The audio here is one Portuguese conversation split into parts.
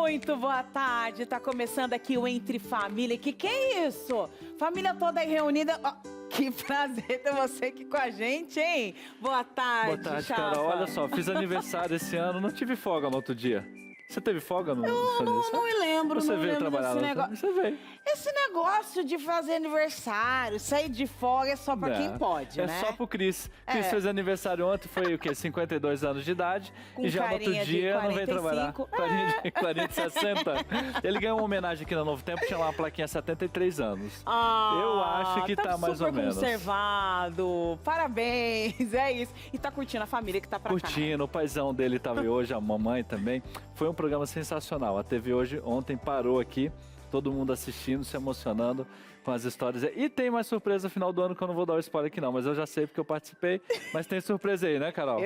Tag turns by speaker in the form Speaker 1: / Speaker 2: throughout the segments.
Speaker 1: Muito boa tarde, tá começando aqui o Entre Família. Que é isso? Família toda aí reunida. Oh, que prazer ter você aqui com a gente, hein? Boa tarde,
Speaker 2: Boa tarde,
Speaker 1: Chapa.
Speaker 2: Carol. Olha só, fiz aniversário esse ano, não tive folga no outro dia. Você teve folga no seu aniversário?
Speaker 1: Não me lembro,
Speaker 2: Você
Speaker 1: não
Speaker 2: veio
Speaker 1: lembro
Speaker 2: trabalhar
Speaker 1: desse
Speaker 2: no
Speaker 1: negócio.
Speaker 2: Você veio.
Speaker 1: Esse negócio de fazer aniversário, sair de folga é só pra quem pode,
Speaker 2: é
Speaker 1: né?
Speaker 2: É só pro Cris. Cris fez aniversário ontem, foi o quê? 52 anos de idade.
Speaker 1: Com
Speaker 2: e já no outro
Speaker 1: carinha de
Speaker 2: dia não veio
Speaker 1: 45.
Speaker 2: trabalhar. 40, 60. Ele ganhou uma homenagem aqui na Novo Tempo, tinha lá uma plaquinha 73 anos. Eu acho que tá mais ou menos.
Speaker 1: Conservado. Parabéns, é isso. E tá curtindo a família que tá pra cá.
Speaker 2: Curtindo, o paizão dele tava hoje, a mamãe também. Foi um programa sensacional. A TV hoje, ontem, parou aqui. Todo mundo assistindo, se emocionando com as histórias. E tem mais surpresa no final do ano que eu não vou dar o spoiler aqui não, mas eu já sei porque eu participei. Mas tem surpresa aí, né, Carol?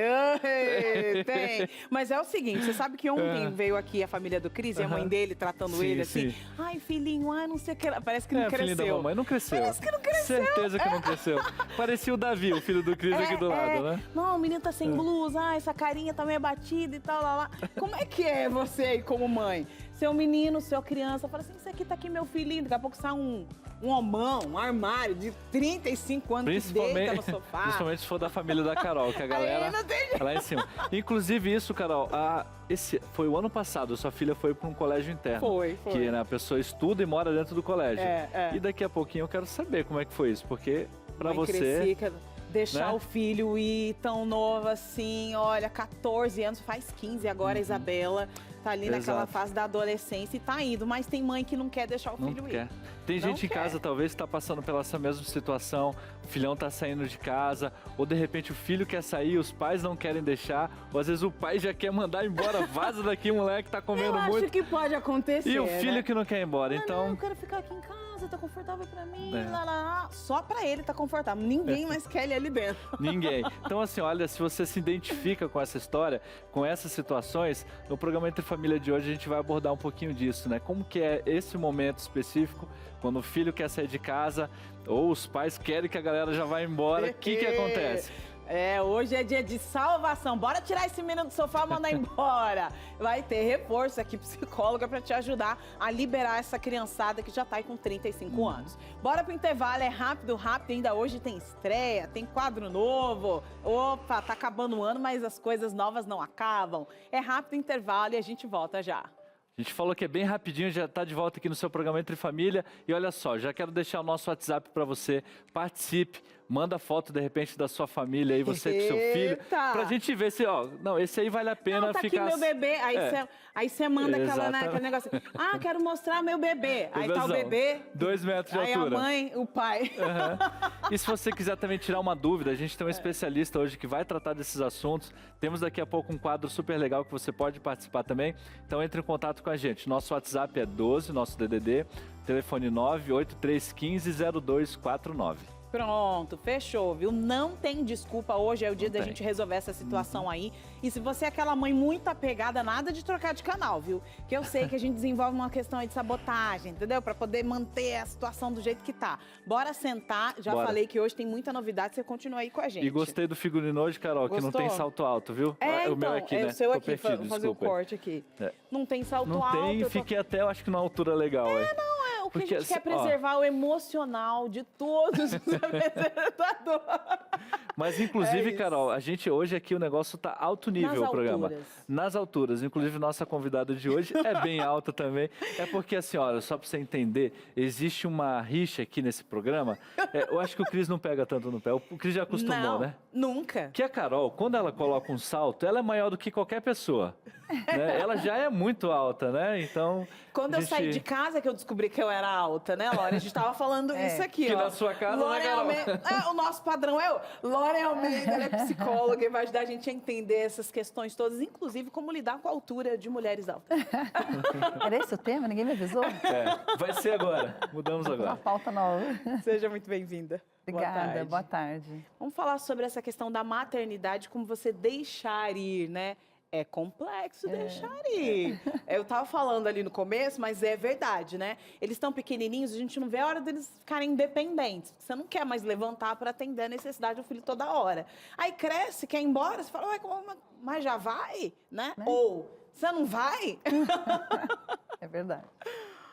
Speaker 1: Tem. Mas é o seguinte, você sabe que ontem veio aqui a família do Cris e a mãe dele tratando ele assim. Ai, filhinho, não sei o que. Parece que não cresceu.
Speaker 2: Filhinho da mamãe não cresceu.
Speaker 1: Parece que não cresceu.
Speaker 2: Certeza que não cresceu. Parecia o Davi, o filho do Cris aqui do lado, né?
Speaker 1: Não, o menino tá sem blusa, essa carinha tá meio batida e tal, lá. Como é que é você aí como mãe? Seu menino, sua criança, fala assim, isso aqui tá aqui meu filhinho, daqui a pouco sai um homão, um armário de 35 anos que deita no sofá.
Speaker 2: Principalmente se for da família da Carol, que a galera lá em cima. Inclusive isso, Carol, esse foi o ano passado, sua filha foi para um colégio interno.
Speaker 1: Foi.
Speaker 2: Que a pessoa estuda e mora dentro do colégio. E daqui a pouquinho eu quero saber como é que foi isso, porque para você...
Speaker 1: Deixar o filho ir tão novo assim, olha, 14 anos, faz 15 agora, a Isabela tá ali naquela fase da adolescência e tá indo, mas tem mãe que não quer deixar o filho ir.
Speaker 2: Tem gente em casa talvez que tá passando pela essa mesma situação, o filhão tá saindo de casa, ou de repente o filho quer sair, os pais não querem deixar, ou às vezes o pai já quer mandar embora, vaza daqui, moleque, tá comendo muito.
Speaker 1: Eu acho que pode acontecer,
Speaker 2: E o filho que não quer ir embora, então...
Speaker 1: Não, eu quero ficar aqui em casa, tá confortável pra mim, Só pra ele tá confortável, ninguém mais quer ele ali dentro.
Speaker 2: Ninguém. Então assim, olha, se você se identifica com essa história, com essas situações, no programa Entre Família de hoje a gente vai abordar um pouquinho disso, né? Como que é esse momento específico, quando o filho quer sair de casa, ou os pais querem que a galera já vá embora, o que acontece?
Speaker 1: Hoje é dia de salvação. Bora tirar esse menino do sofá e mandar embora. Vai ter reforço aqui, psicóloga, pra te ajudar a liberar essa criançada que já tá aí com 35 anos. Bora pro intervalo, é rápido. Ainda hoje tem estreia, tem quadro novo. Opa, tá acabando o ano, mas as coisas novas não acabam. É rápido intervalo e a gente volta já.
Speaker 2: A gente falou que é bem rapidinho, já está de volta aqui no seu programa Entre Família. E olha só, já quero deixar o nosso WhatsApp para você. Participe, manda foto de repente da sua família aí, você com seu filho. Pra gente ver se, não, esse aí vale a pena
Speaker 1: tá
Speaker 2: ficar...
Speaker 1: aqui meu bebê, aí você manda aquele negócio, quero mostrar meu bebê. Aí tá o bebê...
Speaker 2: 2 metros de
Speaker 1: aí
Speaker 2: altura.
Speaker 1: Aí a mãe, o pai.
Speaker 2: E se você quiser também tirar uma dúvida, a gente tem um especialista hoje que vai tratar desses assuntos. Temos daqui a pouco um quadro super legal que você pode participar também. Então entre em contato com a gente. Nosso WhatsApp é 12, nosso DDD, telefone 983150249.
Speaker 1: Pronto, fechou, viu? Não tem desculpa, hoje é o dia da gente resolver essa situação aí. E se você é aquela mãe muito apegada, nada de trocar de canal, viu? Que eu sei que a gente desenvolve uma questão aí de sabotagem, entendeu? Pra poder manter a situação do jeito que tá. Bora sentar, falei que hoje tem muita novidade, você continua aí com a gente.
Speaker 2: E gostei do figurino hoje, Carol, que não tem salto alto, viu?
Speaker 1: O
Speaker 2: meu aqui, né?
Speaker 1: O seu aqui, vou fazer o corte aqui. Não tem salto alto.
Speaker 2: Não tem, fiquei até, eu acho que numa altura legal.
Speaker 1: O que a gente quer preservar o emocional de todos os apresentadores.
Speaker 2: Mas, inclusive, Carol, a gente hoje aqui, o negócio tá alto nível, o programa. Nas alturas. Inclusive, nossa convidada de hoje é bem alta também. É porque, assim, olha, só pra você entender, existe uma rixa aqui nesse programa. Eu acho que o Cris não pega tanto no pé. O Cris já acostumou, né?
Speaker 1: Nunca.
Speaker 2: Que a Carol, quando ela coloca um salto, ela é maior do que qualquer pessoa. Né? Ela já é muito alta, né? Então...
Speaker 1: Quando eu saí de casa que eu descobri que eu era alta, né, Lore? A gente tava falando isso aqui,
Speaker 2: que na sua casa,
Speaker 1: Lore
Speaker 2: né, Carol?
Speaker 1: o nosso padrão é Lore Almeida, ela é psicóloga e vai ajudar a gente a entender essas questões todas, inclusive como lidar com a altura de mulheres altas.
Speaker 3: Era esse o tema? Ninguém me avisou?
Speaker 2: Vai ser agora. Mudamos agora.
Speaker 3: Uma pauta nova.
Speaker 1: Seja muito bem-vinda.
Speaker 3: Obrigada, boa tarde.
Speaker 1: Vamos falar sobre essa questão da maternidade, como você deixar ir, né? É complexo deixar ir. Eu tava falando ali no começo, mas é verdade, né? Eles estão pequenininhos, a gente não vê a hora deles ficarem independentes. Você não quer mais levantar para atender a necessidade do filho toda hora. Aí cresce, quer ir embora, você fala, mas já vai, né? Ou Você não vai?
Speaker 3: É verdade.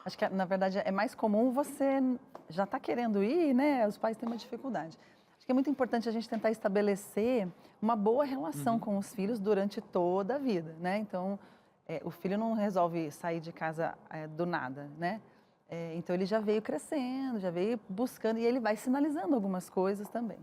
Speaker 3: Acho que, na verdade, é mais comum você já tá querendo ir, né? Os pais têm uma dificuldade. Acho que é muito importante a gente tentar estabelecer uma boa relação com os filhos durante toda a vida, né? Então, o filho não resolve sair de casa do nada, né? Então, ele já veio crescendo, já veio buscando e ele vai sinalizando algumas coisas também.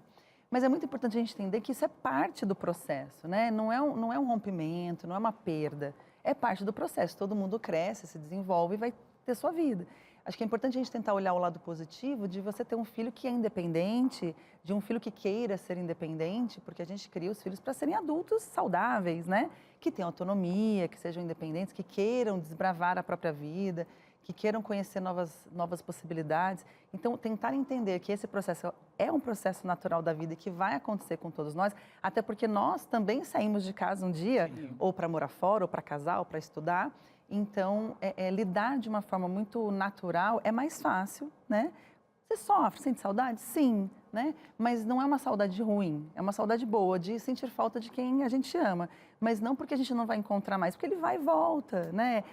Speaker 3: Mas é muito importante a gente entender que isso é parte do processo, né? Não é um rompimento, não é uma perda. É parte do processo. Todo mundo cresce, se desenvolve e vai ter sua vida. Acho que é importante a gente tentar olhar o lado positivo de você ter um filho que é independente, de um filho que queira ser independente, porque a gente cria os filhos para serem adultos saudáveis, né? Que tenham autonomia, que sejam independentes, que queiram desbravar a própria vida, que queiram conhecer novas possibilidades. Então, tentar entender que esse processo é um processo natural da vida e que vai acontecer com todos nós, até porque nós também saímos de casa um dia, ou para morar fora, ou para casar, ou para estudar. Então, lidar de uma forma muito natural é mais fácil, né? Você sofre, sente saudade? Sim, né? Mas não é uma saudade ruim, é uma saudade boa, de sentir falta de quem a gente ama. Mas não porque a gente não vai encontrar mais, porque ele vai e volta, né?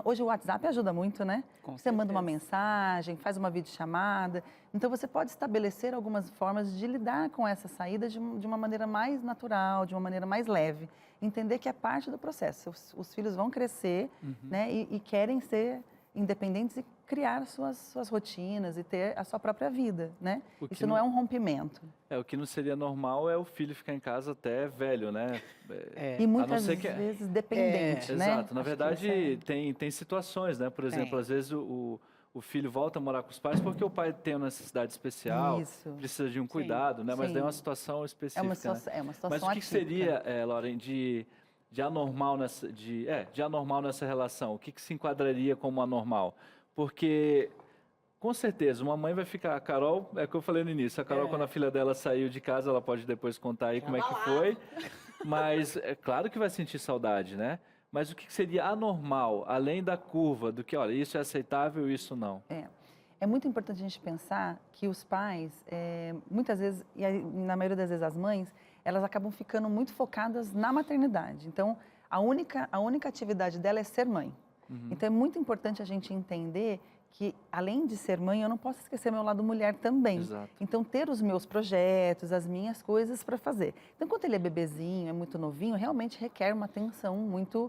Speaker 3: Hoje o WhatsApp ajuda muito, né? Você manda uma mensagem, faz uma videochamada. Então, você pode estabelecer algumas formas de lidar com essa saída de uma maneira mais natural, de uma maneira mais leve. Entender que é parte do processo. Os filhos vão crescer, né? E querem ser independentes e criar suas rotinas e ter a sua própria vida, né? Isso não é um rompimento.
Speaker 2: O que não seria normal é o filho ficar em casa até velho, né?
Speaker 3: E muitas vezes dependente, né?
Speaker 2: Exato. Na verdade, tem situações, né? Por exemplo, às vezes o filho volta a morar com os pais porque o pai tem uma necessidade especial, precisa de um cuidado, né? Mas daí é uma situação específica.
Speaker 3: É uma situação
Speaker 2: Mas o que seria, Lauren, de anormal nessa relação? O que se enquadraria como anormal? Porque, com certeza, uma mãe vai ficar... A Carol, é o que eu falei no início, a Carol, quando a filha dela saiu de casa, ela pode depois contar aí como é que foi. Mas é claro que vai sentir saudade, né? Mas o que seria anormal, além da curva, do que, olha, isso é aceitável e isso não?
Speaker 3: É muito importante a gente pensar que os pais, muitas vezes, e na maioria das vezes as mães, elas acabam ficando muito focadas na maternidade. Então, a única atividade dela é ser mãe. Então, é muito importante a gente entender que, além de ser mãe, eu não posso esquecer meu lado mulher também.
Speaker 2: Exato.
Speaker 3: Então, ter os meus projetos, as minhas coisas para fazer. Então, quando ele é bebezinho, é muito novinho, realmente requer uma atenção muito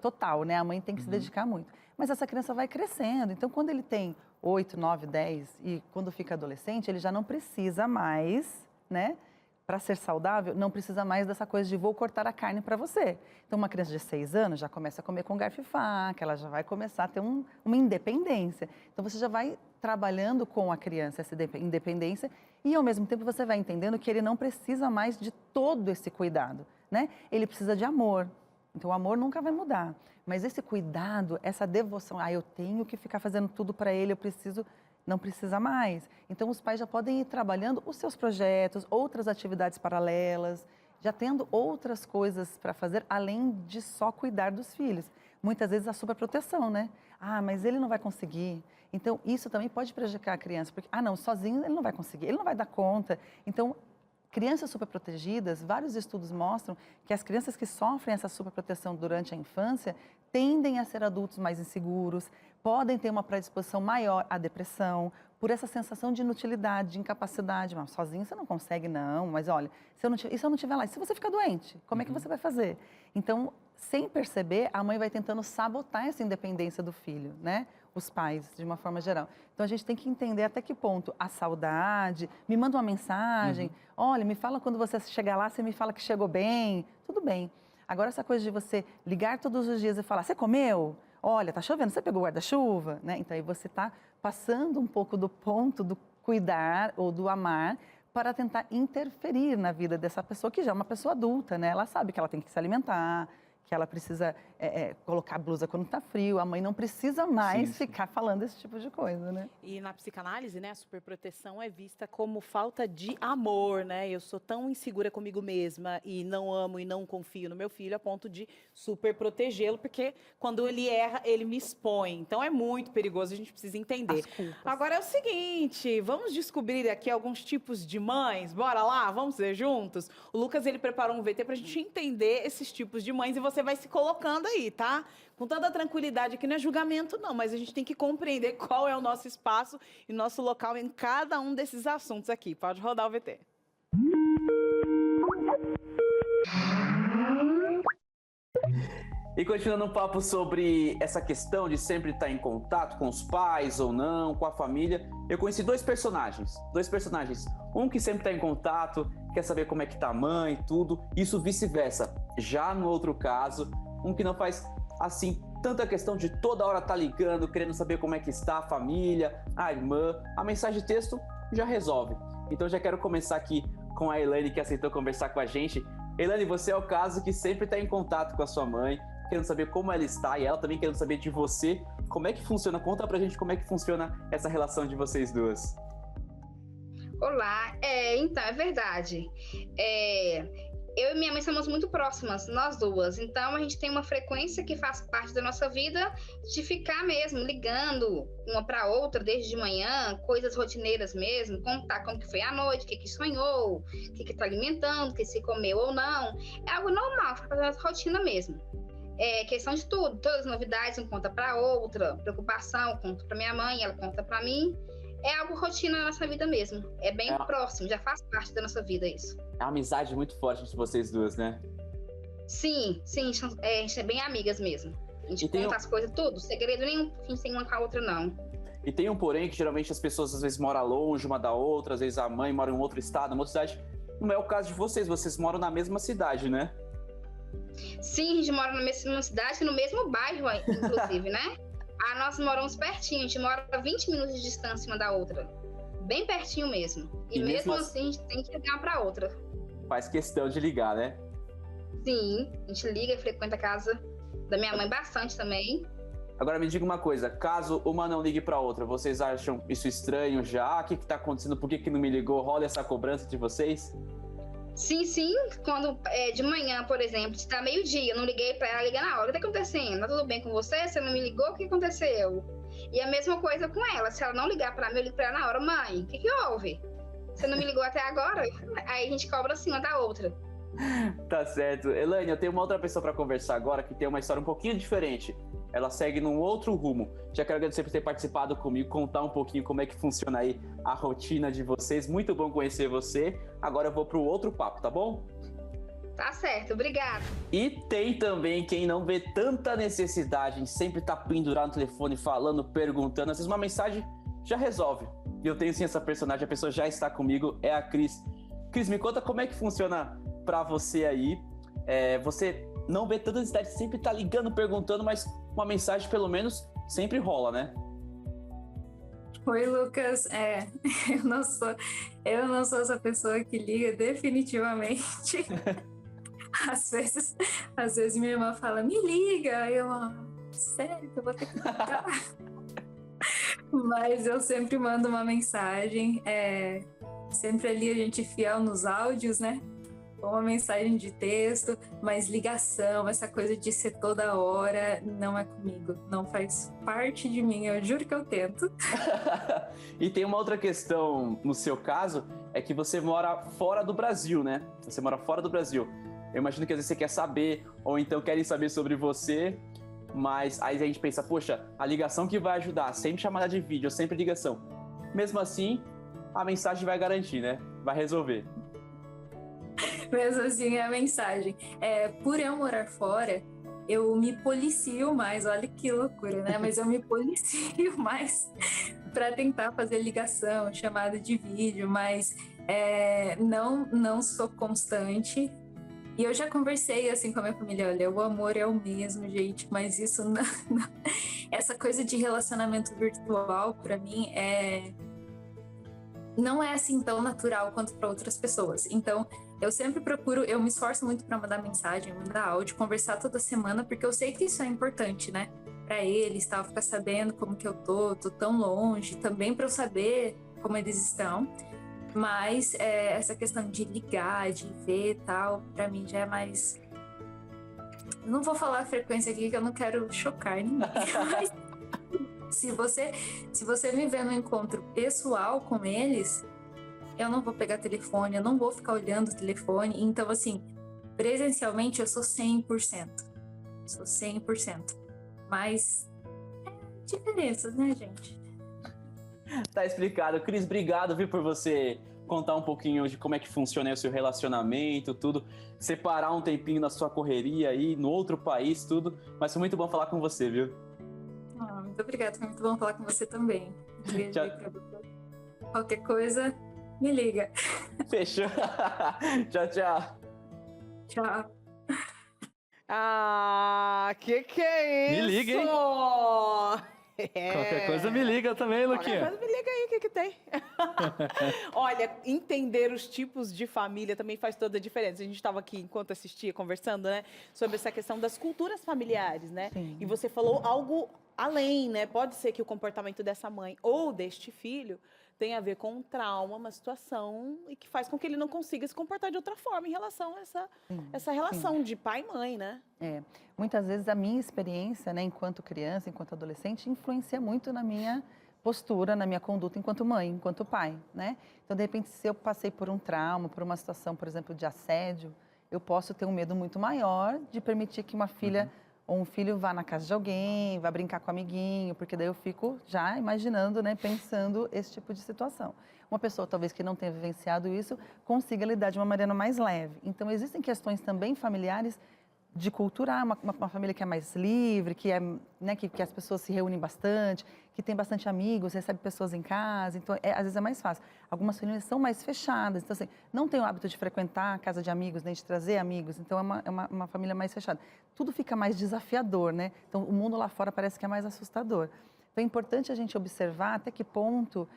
Speaker 3: total, né? A mãe tem que se dedicar muito. Mas essa criança vai crescendo. Então, quando ele tem 8, 9, 10 e quando fica adolescente, ele já não precisa mais, né? Para ser saudável, não precisa mais dessa coisa de vou cortar a carne para você. Então, uma criança de 6 anos já começa a comer com garfo e faca, ela já vai começar a ter uma independência. Então, você já vai trabalhando com a criança essa independência e, ao mesmo tempo, você vai entendendo que ele não precisa mais de todo esse cuidado, né? Ele precisa de amor. Então, o amor nunca vai mudar. Mas esse cuidado, essa devoção, eu tenho que ficar fazendo tudo para ele, eu preciso... Não precisa mais. Então, os pais já podem ir trabalhando os seus projetos, outras atividades paralelas, já tendo outras coisas para fazer, além de só cuidar dos filhos. Muitas vezes a superproteção, né? Mas ele não vai conseguir. Então, isso também pode prejudicar a criança, porque, não, sozinho ele não vai conseguir, ele não vai dar conta. Então, crianças superprotegidas, vários estudos mostram que as crianças que sofrem essa superproteção durante a infância tendem a ser adultos mais inseguros, podem ter uma predisposição maior à depressão, por essa sensação de inutilidade, de incapacidade. Mas sozinho você não consegue, não. Mas olha, se eu não estiver lá, e se você ficar doente, como é que você vai fazer? Então, sem perceber, a mãe vai tentando sabotar essa independência do filho, né? Os pais, de uma forma geral. Então, a gente tem que entender até que ponto a saudade, me manda uma mensagem, olha, me fala quando você chegar lá, você me fala que chegou bem, tudo bem. Agora, essa coisa de você ligar todos os dias e falar, você comeu? Olha, tá chovendo, você pegou o guarda-chuva? Né? Então, aí você está passando um pouco do ponto do cuidar ou do amar para tentar interferir na vida dessa pessoa que já é uma pessoa adulta, né? Ela sabe que ela tem que se alimentar, que ela precisa colocar blusa quando está frio. A mãe não precisa mais ficar falando esse tipo de coisa, né?
Speaker 1: E na psicanálise, né, a superproteção é vista como falta de amor, né? Eu sou tão insegura comigo mesma e não amo e não confio no meu filho a ponto de superprotegê-lo, porque quando ele erra, ele me expõe. Então é muito perigoso, a gente precisa entender. Agora é o seguinte, vamos descobrir aqui alguns tipos de mães. Bora lá, vamos ver juntos? O Lucas, ele preparou um VT para a gente entender esses tipos de mães e você vai se colocando aí, tá? Com toda tranquilidade, aqui não é julgamento não, mas a gente tem que compreender qual é o nosso espaço e nosso local em cada um desses assuntos aqui. Pode rodar o VT.
Speaker 4: E continuando um papo sobre essa questão de sempre estar em contato com os pais ou não, com a família, eu conheci dois personagens. Um que sempre está em contato, quer saber como é que tá a mãe, tudo, isso vice-versa. Já no outro caso, um que não faz, assim, tanta questão de toda hora estar ligando, querendo saber como é que está a família, a irmã, a mensagem de texto já resolve. Então já quero começar aqui com a Elaine, que aceitou conversar com a gente. Elaine, você é o caso que sempre está em contato com a sua mãe, querendo saber como ela está e ela também querendo saber de você. Como é que funciona? Conta pra gente como é que funciona essa relação de vocês duas.
Speaker 5: Olá, então, é verdade. Eu e minha mãe somos muito próximas, nós duas. Então, a gente tem uma frequência que faz parte da nossa vida de ficar mesmo ligando uma para outra desde de manhã, coisas rotineiras mesmo, contar como que foi a noite, o que sonhou, o que tá alimentando, o que se comeu ou não. É algo normal, fica fazendo essa rotina mesmo. É questão de tudo, todas as novidades, um conta para outra, preocupação, conta para minha mãe, ela conta para mim. É algo rotina na nossa vida mesmo. É bem próximo, já faz parte da nossa vida isso.
Speaker 4: É uma amizade muito forte entre vocês duas, né?
Speaker 5: Sim, a gente é bem amigas mesmo. A gente conta as coisas, tudo, segredo nenhum, a gente tem uma com a outra, não.
Speaker 4: E tem um porém que geralmente as pessoas às vezes moram longe uma da outra, às vezes a mãe mora em um outro estado, uma outra cidade. Não é o caso de vocês moram na mesma cidade, né?
Speaker 5: Sim, a gente mora na mesma cidade, no mesmo bairro, inclusive, né? Nós moramos pertinho, a gente mora a 20 minutos de distância uma da outra. Bem pertinho mesmo. E mesmo assim, a gente tem que ligar uma pra outra.
Speaker 4: Faz questão de ligar, né?
Speaker 5: Sim, a gente liga e frequenta a casa da minha mãe bastante também.
Speaker 4: Agora me diga uma coisa, caso uma não ligue pra outra, vocês acham isso estranho já? O que tá acontecendo? Por que não me ligou? Rola essa cobrança de vocês?
Speaker 5: Sim, quando de manhã, por exemplo, se tá meio-dia, eu não liguei pra ela, liga na hora, o que tá acontecendo? Tá tudo bem com você? Você não me ligou? O que aconteceu? E a mesma coisa com ela, se ela não ligar pra mim, eu ligo pra ela na hora, mãe, o que houve? Você não me ligou até agora? Aí a gente cobra assim uma da outra.
Speaker 4: Tá certo. Elaine, eu tenho uma outra pessoa pra conversar agora que tem uma história um pouquinho diferente. Ela segue num outro rumo. Já quero agradecer por ter participado comigo, contar um pouquinho como é que funciona aí a rotina de vocês. Muito bom conhecer você. Agora eu vou pro outro papo, tá bom?
Speaker 5: Tá certo, obrigada.
Speaker 4: E tem também quem não vê tanta necessidade em sempre estar pendurado no telefone, falando, perguntando. Às vezes uma mensagem já resolve. E eu tenho sim essa personagem, a pessoa já está comigo, é a Cris. Cris, me conta como é que funciona pra você aí. Você não vê tanta necessidade, sempre tá ligando, perguntando, mas uma mensagem pelo menos sempre rola, né?
Speaker 6: Oi, Lucas. Eu não sou essa pessoa que liga definitivamente. Às vezes minha irmã fala, me liga. Eu, sério que eu vou ter que ligar? Mas eu sempre mando uma mensagem. Sempre ali a gente é fiel nos áudios, né? Uma mensagem de texto, mas ligação, essa coisa de ser toda hora, não é comigo, não faz parte de mim, eu juro que eu tento.
Speaker 4: E tem uma outra questão no seu caso, é que você mora fora do Brasil, né? Você mora fora do Brasil. Eu imagino que às vezes você quer saber, ou então querem saber sobre você, mas aí a gente pensa, poxa, a ligação que vai ajudar, sempre chamada de vídeo, sempre ligação. Mesmo assim, a mensagem vai garantir, né? Vai resolver.
Speaker 6: Mesmo assim, é a mensagem. Por eu morar fora, eu me policio mais, olha que loucura, né? Mas eu me policio mais para tentar fazer ligação, chamada de vídeo, mas não sou constante. E eu já conversei assim com a minha família, olha, o amor é o mesmo, gente, mas isso não. Essa coisa de relacionamento virtual, para mim, não é assim tão natural quanto para outras pessoas. Então, eu sempre procuro, eu me esforço muito para mandar mensagem, mandar áudio, conversar toda semana, porque eu sei que isso é importante, né? Para eles, tal, ficar sabendo como que eu tô tão longe, também para eu saber como eles estão. Mas essa questão de ligar, de ver e tal, para mim já é mais... Não vou falar a frequência aqui, que eu não quero chocar ninguém, mas... Se você me ver no encontro pessoal com eles, eu não vou pegar telefone, eu não vou ficar olhando o telefone. Então, assim, presencialmente eu sou 100%. isso, 100%. Mas diferenças, né, gente?
Speaker 4: Tá explicado. Cris, obrigado, viu, por você contar um pouquinho de como é que funciona aí o seu relacionamento, tudo. Separar um tempinho da sua correria aí, no outro país, tudo. Mas foi muito bom falar com você, viu?
Speaker 6: Muito obrigada, foi muito bom falar com você também.
Speaker 4: Tchau.
Speaker 6: Qualquer coisa, me liga.
Speaker 4: Fechou. Tchau, tchau.
Speaker 6: Tchau.
Speaker 1: Ah, que é isso?
Speaker 2: Me liga, hein? Qualquer coisa me liga também, Luquinha.
Speaker 1: Qualquer coisa me liga aí, o que tem? Olha, entender os tipos de família também faz toda a diferença. A gente estava aqui, enquanto assistia, conversando, né? Sobre essa questão das culturas familiares, né?
Speaker 3: Sim.
Speaker 1: E você falou algo além, né? Pode ser que o comportamento dessa mãe ou deste filho tem a ver com um trauma, uma situação, e que faz com que ele não consiga se comportar de outra forma em relação a essa relação de pai e mãe, né?
Speaker 3: Muitas vezes a minha experiência, né, enquanto criança, enquanto adolescente, influencia muito na minha postura, na minha conduta enquanto mãe, enquanto pai, né? Então, de repente, se eu passei por um trauma, por uma situação, por exemplo, de assédio, eu posso ter um medo muito maior de permitir que uma filha ou um filho vá na casa de alguém, vá brincar com o amiguinho, porque daí eu fico já imaginando, né, pensando esse tipo de situação. Uma pessoa, talvez, que não tenha vivenciado isso, consiga lidar de uma maneira mais leve. Então, existem questões também familiares de culturar, uma família que é mais livre, que, né, que as pessoas se reúnem bastante, que tem bastante amigos, recebe pessoas em casa, então às vezes é mais fácil. Algumas famílias são mais fechadas, então assim, não tem o hábito de frequentar a casa de amigos, nem de trazer amigos, então é uma família mais fechada. Tudo fica mais desafiador, né? Então o mundo lá fora parece que é mais assustador. Então é importante a gente observar até que ponto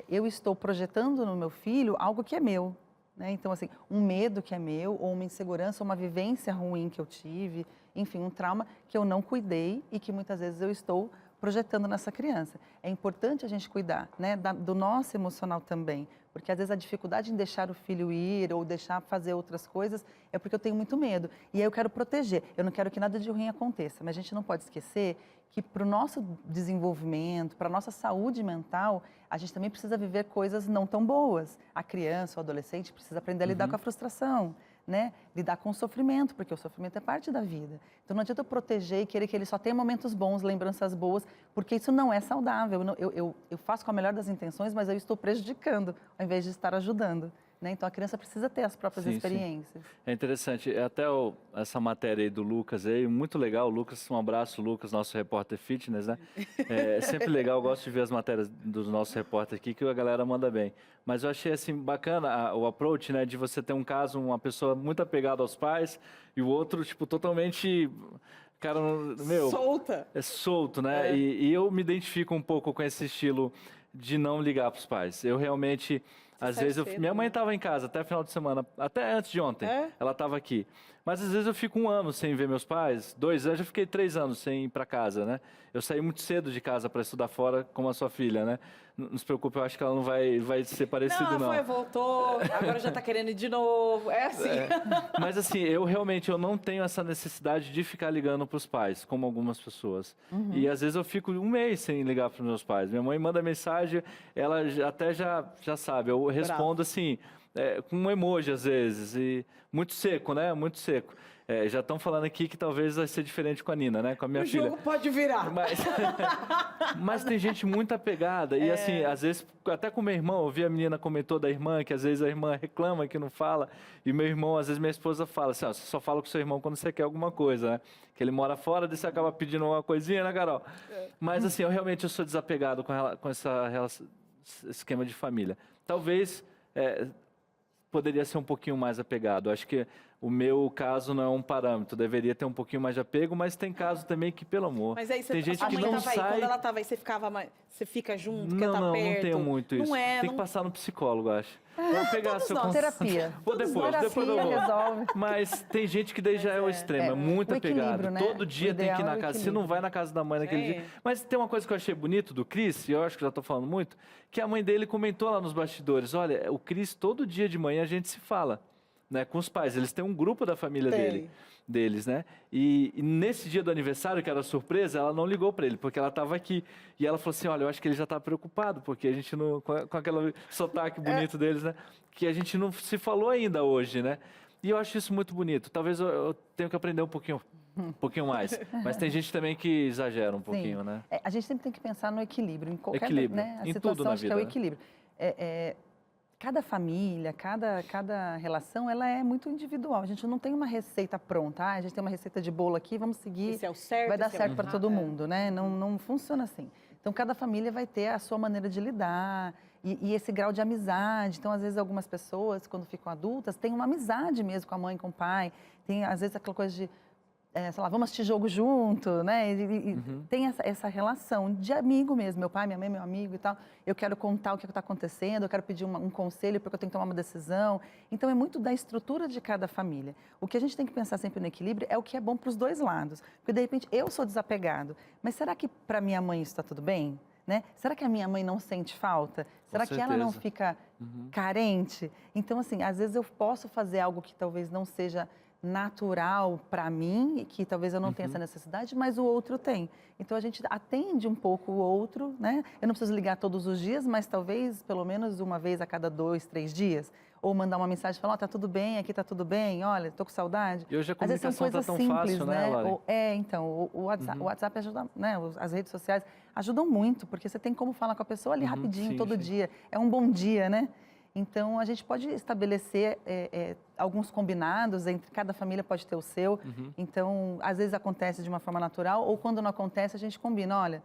Speaker 3: eu estou projetando no meu filho algo que é meu. Né? Então, assim, um medo que é meu, ou uma insegurança, ou uma vivência ruim que eu tive, enfim, um trauma que eu não cuidei e que muitas vezes eu estou projetando nessa criança. É importante a gente cuidar, né, do nosso emocional também, porque às vezes a dificuldade em deixar o filho ir ou deixar fazer outras coisas é porque eu tenho muito medo. E aí eu quero proteger, eu não quero que nada de ruim aconteça, mas a gente não pode esquecer que para o nosso desenvolvimento, para a nossa saúde mental, a gente também precisa viver coisas não tão boas. A criança, o adolescente precisa aprender a lidar com a frustração, né? Lidar com o sofrimento, porque o sofrimento é parte da vida. Então não adianta eu proteger e querer que ele só tenha momentos bons, lembranças boas, porque isso não é saudável. Eu faço com a melhor das intenções, mas eu estou prejudicando, ao invés de estar ajudando. Né? Então a criança precisa ter as próprias experiências. Sim.
Speaker 2: É interessante, até essa matéria aí do Lucas aí, muito legal. Lucas, um abraço, Lucas, nosso repórter fitness, né? É sempre legal, eu gosto de ver as matérias dos nossos repórteres aqui, que a galera manda bem. Mas eu achei assim bacana o approach, né, de você ter um caso, uma pessoa muito apegada aos pais e o outro, tipo, totalmente, cara, meu...
Speaker 1: Solta.
Speaker 2: É solto, né? E eu me identifico um pouco com esse estilo de não ligar para os pais. Eu realmente... Às vezes, minha mãe estava em casa até final de semana, até antes de ontem, ela estava aqui. Mas às vezes eu fico 1 ano sem ver meus pais, 2 anos, eu fiquei 3 anos sem ir para casa, né? Eu saí muito cedo de casa para estudar fora, como a sua filha, né? Não se preocupe, eu acho que ela não vai ser parecida, não.
Speaker 1: Não, voltou, agora já está querendo ir de novo, é assim.
Speaker 2: Mas assim, eu realmente não tenho essa necessidade de ficar ligando para os pais, como algumas pessoas. E às vezes eu fico 1 mês sem ligar para os meus pais. Minha mãe manda mensagem, ela até já sabe, eu respondo assim, com um emoji às vezes, e muito seco, né? Muito seco. Já estão falando aqui que talvez vai ser diferente com a Nina, né? Com a minha filha.
Speaker 1: O jogo pode virar.
Speaker 2: Mas tem gente muito apegada. E assim, às vezes, até com meu irmão, eu vi a menina comentou da irmã, que às vezes a irmã reclama que não fala. E meu irmão, às vezes minha esposa fala assim, você só fala com seu irmão quando você quer alguma coisa, né? Que ele mora fora, daí você acaba pedindo uma coisinha, né, Carol? Mas assim, eu sou desapegado com esse esquema de família. Talvez... poderia ser um pouquinho mais apegado. Acho que o meu caso não é um parâmetro, deveria ter um pouquinho mais de apego, mas tem caso também que, pelo amor,
Speaker 1: mas aí
Speaker 2: tem gente
Speaker 1: a
Speaker 2: que
Speaker 1: mãe
Speaker 2: não
Speaker 1: tava
Speaker 2: sai...
Speaker 1: Aí, quando ela tava aí, você fica junto, quer estar
Speaker 2: Não
Speaker 1: perto?
Speaker 2: Não tenho muito isso. Tem que passar no psicólogo, acho. Vou pegar seu
Speaker 3: terapia.
Speaker 2: Vou depois eu vou.
Speaker 3: Resolve.
Speaker 2: Mas tem gente que daí já é o extremo, é muito apegado.
Speaker 3: Né?
Speaker 2: Todo dia tem que ir na casa. Se não vai na casa da mãe naquele dia. Mas tem uma coisa que eu achei bonito do Cris, e eu acho que já estou falando muito, que a mãe dele comentou lá nos bastidores, olha, o Cris, todo dia de manhã a gente se fala, né, com os pais. Eles têm um grupo da família deles, né? E nesse dia do aniversário, que era surpresa, ela não ligou para ele, porque ela estava aqui. E ela falou assim, olha, eu acho que ele já está preocupado, porque a gente não... Com aquele sotaque bonito deles, né? Que a gente não se falou ainda hoje, né? E eu acho isso muito bonito. Talvez eu tenha que aprender um pouquinho Um pouquinho mais. Mas tem gente também que exagera um pouquinho, né?
Speaker 3: A gente sempre tem que pensar no equilíbrio. Em qualquer
Speaker 2: Equilíbrio.
Speaker 3: A
Speaker 2: Em
Speaker 3: situação,
Speaker 2: tudo na
Speaker 3: acho
Speaker 2: vida,
Speaker 3: que é o
Speaker 2: né?
Speaker 3: equilíbrio. Cada família, cada relação, ela é muito individual. A gente não tem uma receita pronta. A gente tem uma receita de bolo aqui, vamos seguir.
Speaker 1: Esse é o certo.
Speaker 3: Vai dar
Speaker 1: esse é o
Speaker 3: certo para
Speaker 1: errado.
Speaker 3: todo mundo, né? Não funciona assim. Então, cada família vai ter a sua maneira de lidar e esse grau de amizade. Então, às vezes, algumas pessoas, quando ficam adultas, têm uma amizade mesmo com a mãe, com o pai. Tem, às vezes, aquela coisa de, sei lá, vamos assistir jogo junto, né? Tem essa relação de amigo mesmo. Meu pai, minha mãe, meu amigo e tal. Eu quero contar o que está acontecendo, eu quero pedir um conselho porque eu tenho que tomar uma decisão. Então, é muito da estrutura de cada família. O que a gente tem que pensar sempre no equilíbrio é o que é bom para os dois lados. Porque, de repente, eu sou desapegado. Mas será que para minha mãe isso está tudo bem? Né? Será que a minha mãe não sente falta? Será que ela não fica carente? Então, assim, às vezes eu posso fazer algo que talvez não seja natural para mim, e que talvez eu não tenha essa necessidade, mas o outro tem. Então, a gente atende um pouco o outro, né? Eu não preciso ligar todos os dias, mas talvez pelo menos uma vez a cada 2, 3 dias. Ou mandar uma mensagem e falar, tá tudo bem, aqui tá tudo bem, olha, tô com saudade.
Speaker 2: E hoje a
Speaker 3: Às vezes são
Speaker 2: comunicação
Speaker 3: coisas
Speaker 2: tá tão
Speaker 3: simples,
Speaker 2: fácil, né, Lari?
Speaker 3: Então, o WhatsApp ajuda, né? As redes sociais ajudam muito, porque você tem como falar com a pessoa ali rapidinho, todo dia. É um bom dia, né? Então, a gente pode estabelecer alguns combinados, entre cada família pode ter o seu. Então, às vezes acontece de uma forma natural, ou quando não acontece, a gente combina, olha,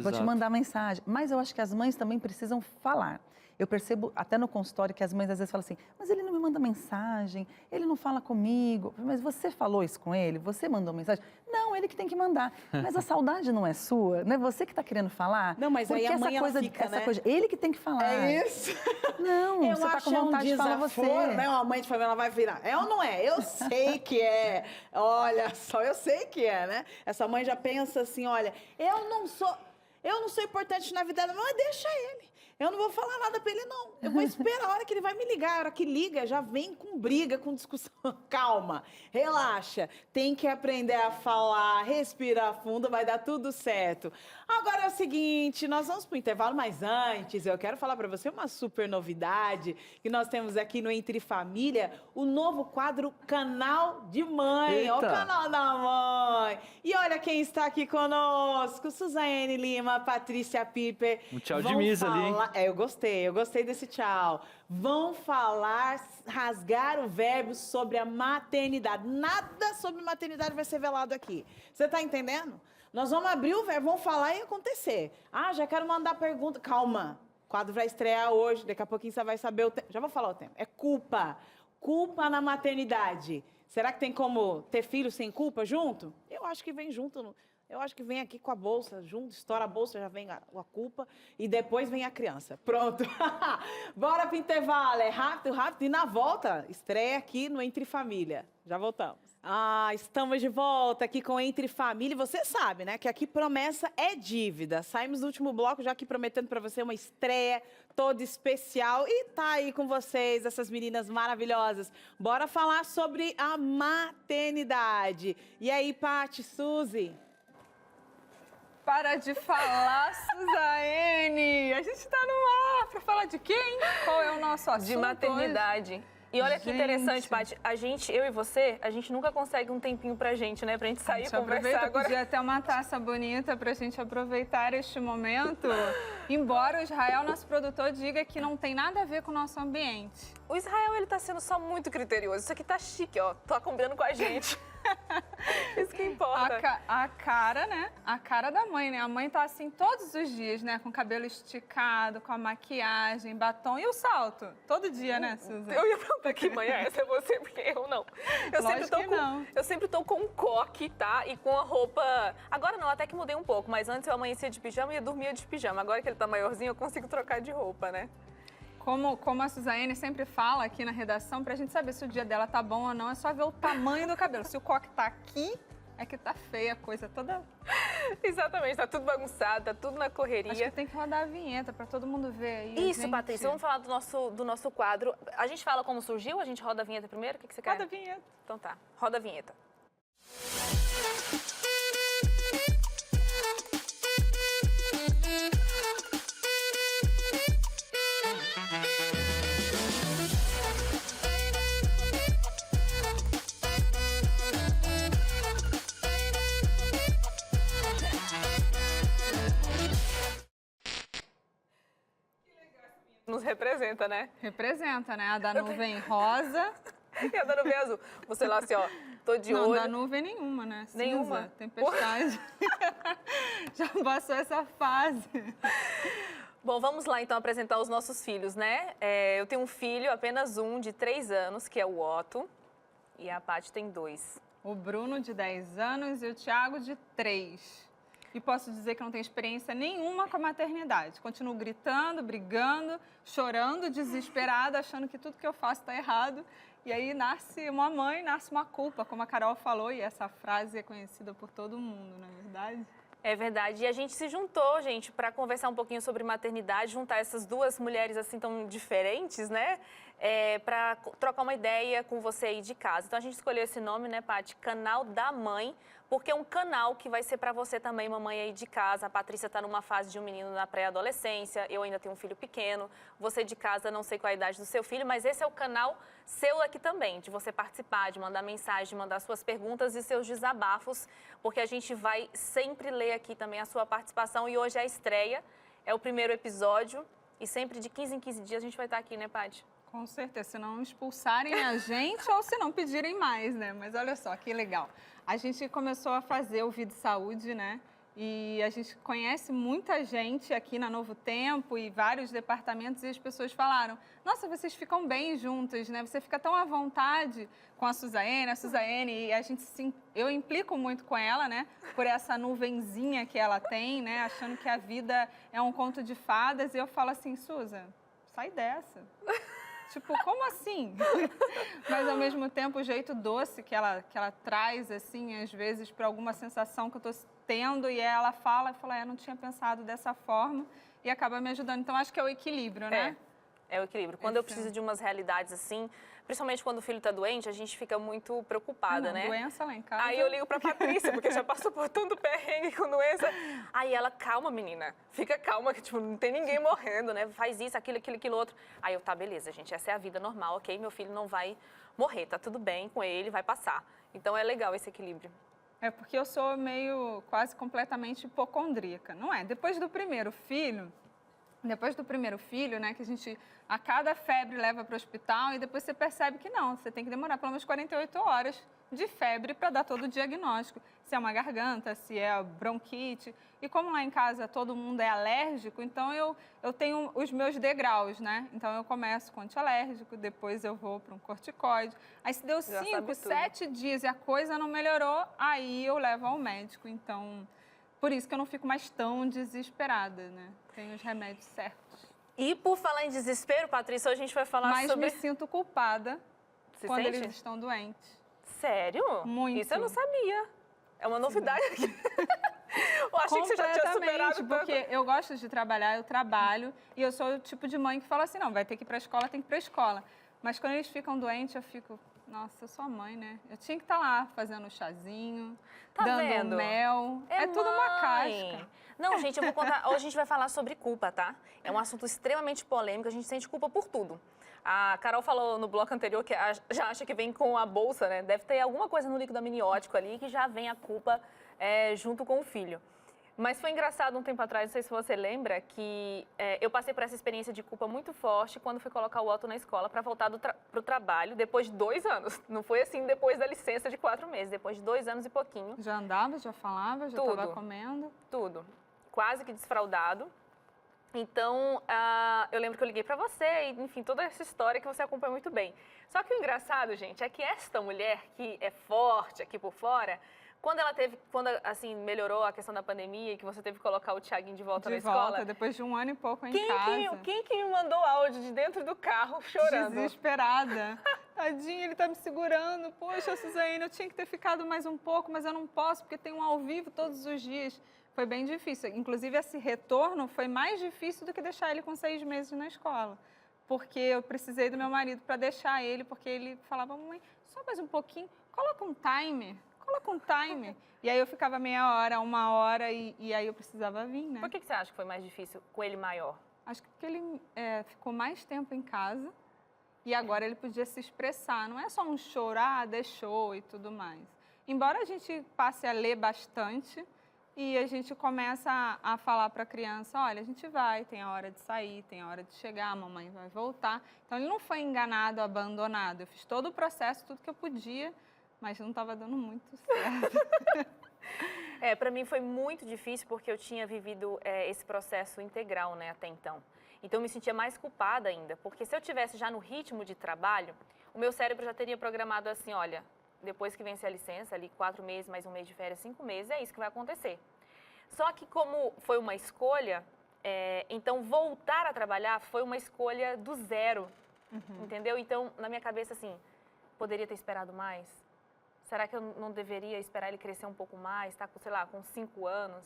Speaker 3: vou te mandar mensagem. Mas eu acho que as mães também precisam falar. Eu percebo até no consultório que as mães às vezes falam assim, mas ele não me manda mensagem, ele não fala comigo. Mas você falou isso com ele? Você mandou mensagem? Não, ele que tem que mandar. Mas a saudade não é sua, não é você que está querendo falar?
Speaker 1: Não, mas
Speaker 3: porque
Speaker 1: aí a mãe,
Speaker 3: essa coisa,
Speaker 1: ela fica, né?
Speaker 3: ele que tem que falar.
Speaker 1: É isso.
Speaker 3: Não,
Speaker 1: eu
Speaker 3: você está com vontade de falar você.
Speaker 1: Né? Uma mãe de família, ela vai virar. É ou não é? Eu sei que é. Olha só, eu sei que é, né? Essa mãe já pensa assim, olha, eu não sou importante na vida dela, mas deixa ele. Eu não vou falar nada pra ele, não. Eu vou esperar a hora que ele vai me ligar. A hora que liga, já vem com briga, com discussão. Calma, relaxa. Tem que aprender a falar, respirar fundo, vai dar tudo certo. Agora é o seguinte, nós vamos pro intervalo, mas antes eu quero falar pra você uma super novidade que nós temos aqui no Entre Família, o novo quadro Canal de Mãe.
Speaker 2: Eita.
Speaker 1: Ó, o Canal da Mãe. E olha quem está aqui conosco, Suzane Lima, Patrícia Piper.
Speaker 2: Um tchau de misa ali, hein?
Speaker 1: Eu gostei desse tchau. Vão falar, rasgar o verbo sobre a maternidade. Nada sobre maternidade vai ser velado aqui. Você tá entendendo? Nós vamos abrir o verbo, vamos falar e acontecer. Ah, já quero mandar pergunta. Calma, o quadro vai estrear hoje, daqui a pouquinho você vai saber o tema. Já vou falar o tema. É culpa. Culpa na maternidade. Será que tem como ter filho sem culpa junto? Eu acho que vem junto. Eu acho que vem aqui com a bolsa, junto, estoura a bolsa, já vem a culpa e depois vem a criança. Pronto. Bora pro intervalo, é rápido, rápido. E na volta, estreia aqui no Entre Família. Já voltamos. Estamos de volta aqui com Entre Família. E você sabe, né, que aqui promessa é dívida. Saímos do último bloco já aqui prometendo para você uma estreia toda especial. E tá aí com vocês, essas meninas maravilhosas. Bora falar sobre a maternidade. E aí, Paty, Suzy?
Speaker 7: Para de falar, Suzane! A gente tá no ar pra falar de quem? Qual é o nosso assunto?
Speaker 8: De maternidade.
Speaker 7: Hoje?
Speaker 8: E olha que interessante, Paty, eu e você, a gente nunca consegue um tempinho pra gente, né? Pra gente sair e conversar agora.
Speaker 7: Podia ter uma taça bonita pra gente aproveitar este momento. Embora o Israel, nosso produtor, diga que não tem nada a ver com o nosso ambiente.
Speaker 8: O Israel, ele tá sendo só muito criterioso. Isso aqui tá chique, ó. Tá combinando com a gente. Isso que importa.
Speaker 7: A cara, né? A cara da mãe, né? A mãe tá assim todos os dias, né? Com o cabelo esticado, com a maquiagem, batom e o salto. Todo dia, né, Suzy?
Speaker 8: Eu ia perguntar que mãe é essa, é você, porque eu não. Eu sempre tô com um coque, tá? E com a roupa... Agora não, até que mudei um pouco, mas antes eu amanhecia de pijama e eu dormia de pijama. Agora que ele tá maiorzinho, eu consigo trocar de roupa, né?
Speaker 7: Como a Suzane sempre fala aqui na redação, pra gente saber se o dia dela tá bom ou não, é só ver o tamanho do cabelo. Se o coque tá aqui, é que tá feia a coisa toda.
Speaker 8: Exatamente, tá tudo bagunçado, tá tudo na correria.
Speaker 7: Acho que tem que rodar a vinheta pra todo mundo ver aí.
Speaker 8: Isso, Patrícia, vamos falar do nosso quadro. A gente fala como surgiu, a gente roda a vinheta primeiro? O que você quer?
Speaker 7: Roda a vinheta.
Speaker 8: Então tá, roda a vinheta. nos representa, né?
Speaker 7: Representa, né? A da nuvem rosa.
Speaker 8: E a da nuvem azul. Você lá assim, ó, tô de olho.
Speaker 7: Não, da nuvem nenhuma, né? Cinza,
Speaker 8: Nenhuma?
Speaker 7: Tempestade. Já passou essa fase.
Speaker 8: Bom, vamos lá então apresentar os nossos filhos, né? Eu tenho um filho, apenas um, de 3 anos, que é o Otto. E a Paty tem 2.
Speaker 7: O Bruno, de 10 anos, e o Thiago, de 3. E posso dizer que não tenho experiência nenhuma com a maternidade. Continuo gritando, brigando, chorando, desesperada, achando que tudo que eu faço está errado. E aí nasce uma mãe, nasce uma culpa, como a Carol falou, e essa frase é conhecida por todo mundo, não é verdade?
Speaker 8: É verdade. E a gente se juntou, gente, para conversar um pouquinho sobre maternidade, juntar essas duas mulheres assim tão diferentes, né? Para trocar uma ideia com você aí de casa. Então a gente escolheu esse nome, né, Paty? Canal da Mãe, porque é um canal que vai ser para você também, mamãe aí de casa. A Patrícia está numa fase de um menino na pré-adolescência, eu ainda tenho um filho pequeno. Você de casa, não sei qual a idade do seu filho, mas esse é o canal seu aqui também, de você participar, de mandar mensagem, de mandar suas perguntas e seus desabafos, porque a gente vai sempre ler aqui também a sua participação. E hoje é a estreia, é o primeiro episódio, e sempre de 15 em 15 dias a gente vai estar aqui, né, Paty?
Speaker 7: Com certeza, se não expulsarem a gente ou se não pedirem mais, né? Mas olha só, que legal. A gente começou a fazer o Vida e Saúde, né? E a gente conhece muita gente aqui na Novo Tempo e vários departamentos, e as pessoas falaram: nossa, vocês ficam bem juntas, né? Você fica tão à vontade com a Suzane, e a gente eu implico muito com ela, né? Por essa nuvenzinha que ela tem, né? Achando que a vida é um conto de fadas, e eu falo assim: Suza, sai dessa. Tipo, como assim? Mas, ao mesmo tempo, o jeito doce que ela traz, assim, às vezes, para alguma sensação que eu estou tendo, e ela fala, eu não tinha pensado dessa forma, e acaba me ajudando. Então, acho que é o equilíbrio, né?
Speaker 8: É o equilíbrio. Quando eu preciso de umas realidades assim, principalmente quando o filho está doente, a gente fica muito preocupada, né?
Speaker 7: Doença lá em casa.
Speaker 8: Aí eu ligo pra Patrícia, porque já passou por tanto perrengue com doença. Aí ela, calma, menina, fica calma, que tipo, não tem ninguém morrendo, né? Faz isso, aquilo outro. Aí eu, tá, beleza, gente, essa é a vida normal, ok? Meu filho não vai morrer, tá tudo bem com ele, vai passar. Então é legal esse equilíbrio.
Speaker 7: É porque eu sou meio, quase completamente hipocondríaca, não é? Depois do primeiro filho, né, que a gente, a cada febre leva para o hospital, e depois você percebe que não, você tem que demorar pelo menos 48 horas de febre para dar todo o diagnóstico. Se é uma garganta, se é bronquite. E como lá em casa todo mundo é alérgico, então eu tenho os meus degraus, né? Então eu começo com antialérgico, depois eu vou para um corticoide. Aí se deu 5, 7 dias e a coisa não melhorou, aí eu levo ao médico. Então, por isso que eu não fico mais tão desesperada, né? Tenho os remédios certos.
Speaker 8: E por falar em desespero, Patrícia, hoje a gente vai falar sobre...
Speaker 7: Mas me sinto culpada quando eles estão doentes.
Speaker 8: Sério?
Speaker 7: Muito.
Speaker 8: Isso eu não sabia. É uma novidade aqui. Eu achei que você já tinha superado
Speaker 7: porque eu gosto de trabalhar, eu trabalho, e eu sou o tipo de mãe que fala assim, não, vai ter que ir para a escola, tem que ir para a escola. Mas quando eles ficam doentes, eu fico, nossa, eu sou a mãe, né? Eu tinha que estar lá fazendo um chazinho, dando mel. É tudo uma casca.
Speaker 8: Não, gente, eu vou contar. Hoje a gente vai falar sobre culpa, tá? É um assunto extremamente polêmico, a gente sente culpa por tudo. A Carol falou no bloco anterior que já acha que vem com a bolsa, né? Deve ter alguma coisa no líquido amniótico ali que já vem a culpa junto com o filho. Mas foi engraçado um tempo atrás, não sei se você lembra, que eu passei por essa experiência de culpa muito forte quando fui colocar o Otto na escola para voltar para o trabalho depois de 2 anos. Não foi assim depois da licença de 4 meses, depois de 2 anos e pouquinho.
Speaker 7: Já andava, já falava, já estava comendo?
Speaker 8: Tudo. Quase que desfraldado. Então, eu lembro que eu liguei para você, e, enfim, toda essa história que você acompanha muito bem. Só que o engraçado, gente, é que esta mulher que é forte aqui por fora, quando assim, melhorou a questão da pandemia e que você teve que colocar o Thiaguinho de volta na escola...
Speaker 7: Depois de 1 ano e pouco em casa.
Speaker 8: Quem que me mandou áudio de dentro do carro chorando?
Speaker 7: Desesperada. Tadinho, ele tá me segurando. Poxa, Suzane, eu tinha que ter ficado mais um pouco, mas eu não posso, porque tem um ao vivo todos os dias. Foi bem difícil. Inclusive, esse retorno foi mais difícil do que deixar ele com 6 meses na escola. Porque eu precisei do meu marido para deixar ele, porque ele falava, mamãe, só mais um pouquinho, coloca um timer. E aí eu ficava meia hora, 1 hora, e aí eu precisava vir, né?
Speaker 8: Por que você acha que foi mais difícil com ele maior?
Speaker 7: Acho que porque ele ficou mais tempo em casa e agora ele podia se expressar. Não é só um chorar, deixou e tudo mais. Embora a gente passe a ler bastante, e a gente começa a falar para a criança, olha, a gente vai, tem a hora de sair, tem a hora de chegar, a mamãe vai voltar. Então, ele não foi enganado, abandonado. Eu fiz todo o processo, tudo que eu podia, mas não estava dando muito certo.
Speaker 8: Para mim foi muito difícil porque eu tinha vivido esse processo integral, né, até então. Então, eu me sentia mais culpada ainda, porque se eu tivesse já no ritmo de trabalho, o meu cérebro já teria programado assim, olha, depois que vencer a licença, ali 4 meses, mais 1 mês de férias, 5 meses, é isso que vai acontecer. Só que como foi uma escolha, então voltar a trabalhar foi uma escolha do zero, entendeu? Então, na minha cabeça, assim, poderia ter esperado mais? Será que eu não deveria esperar ele crescer um pouco mais, tá, sei lá, com 5 anos?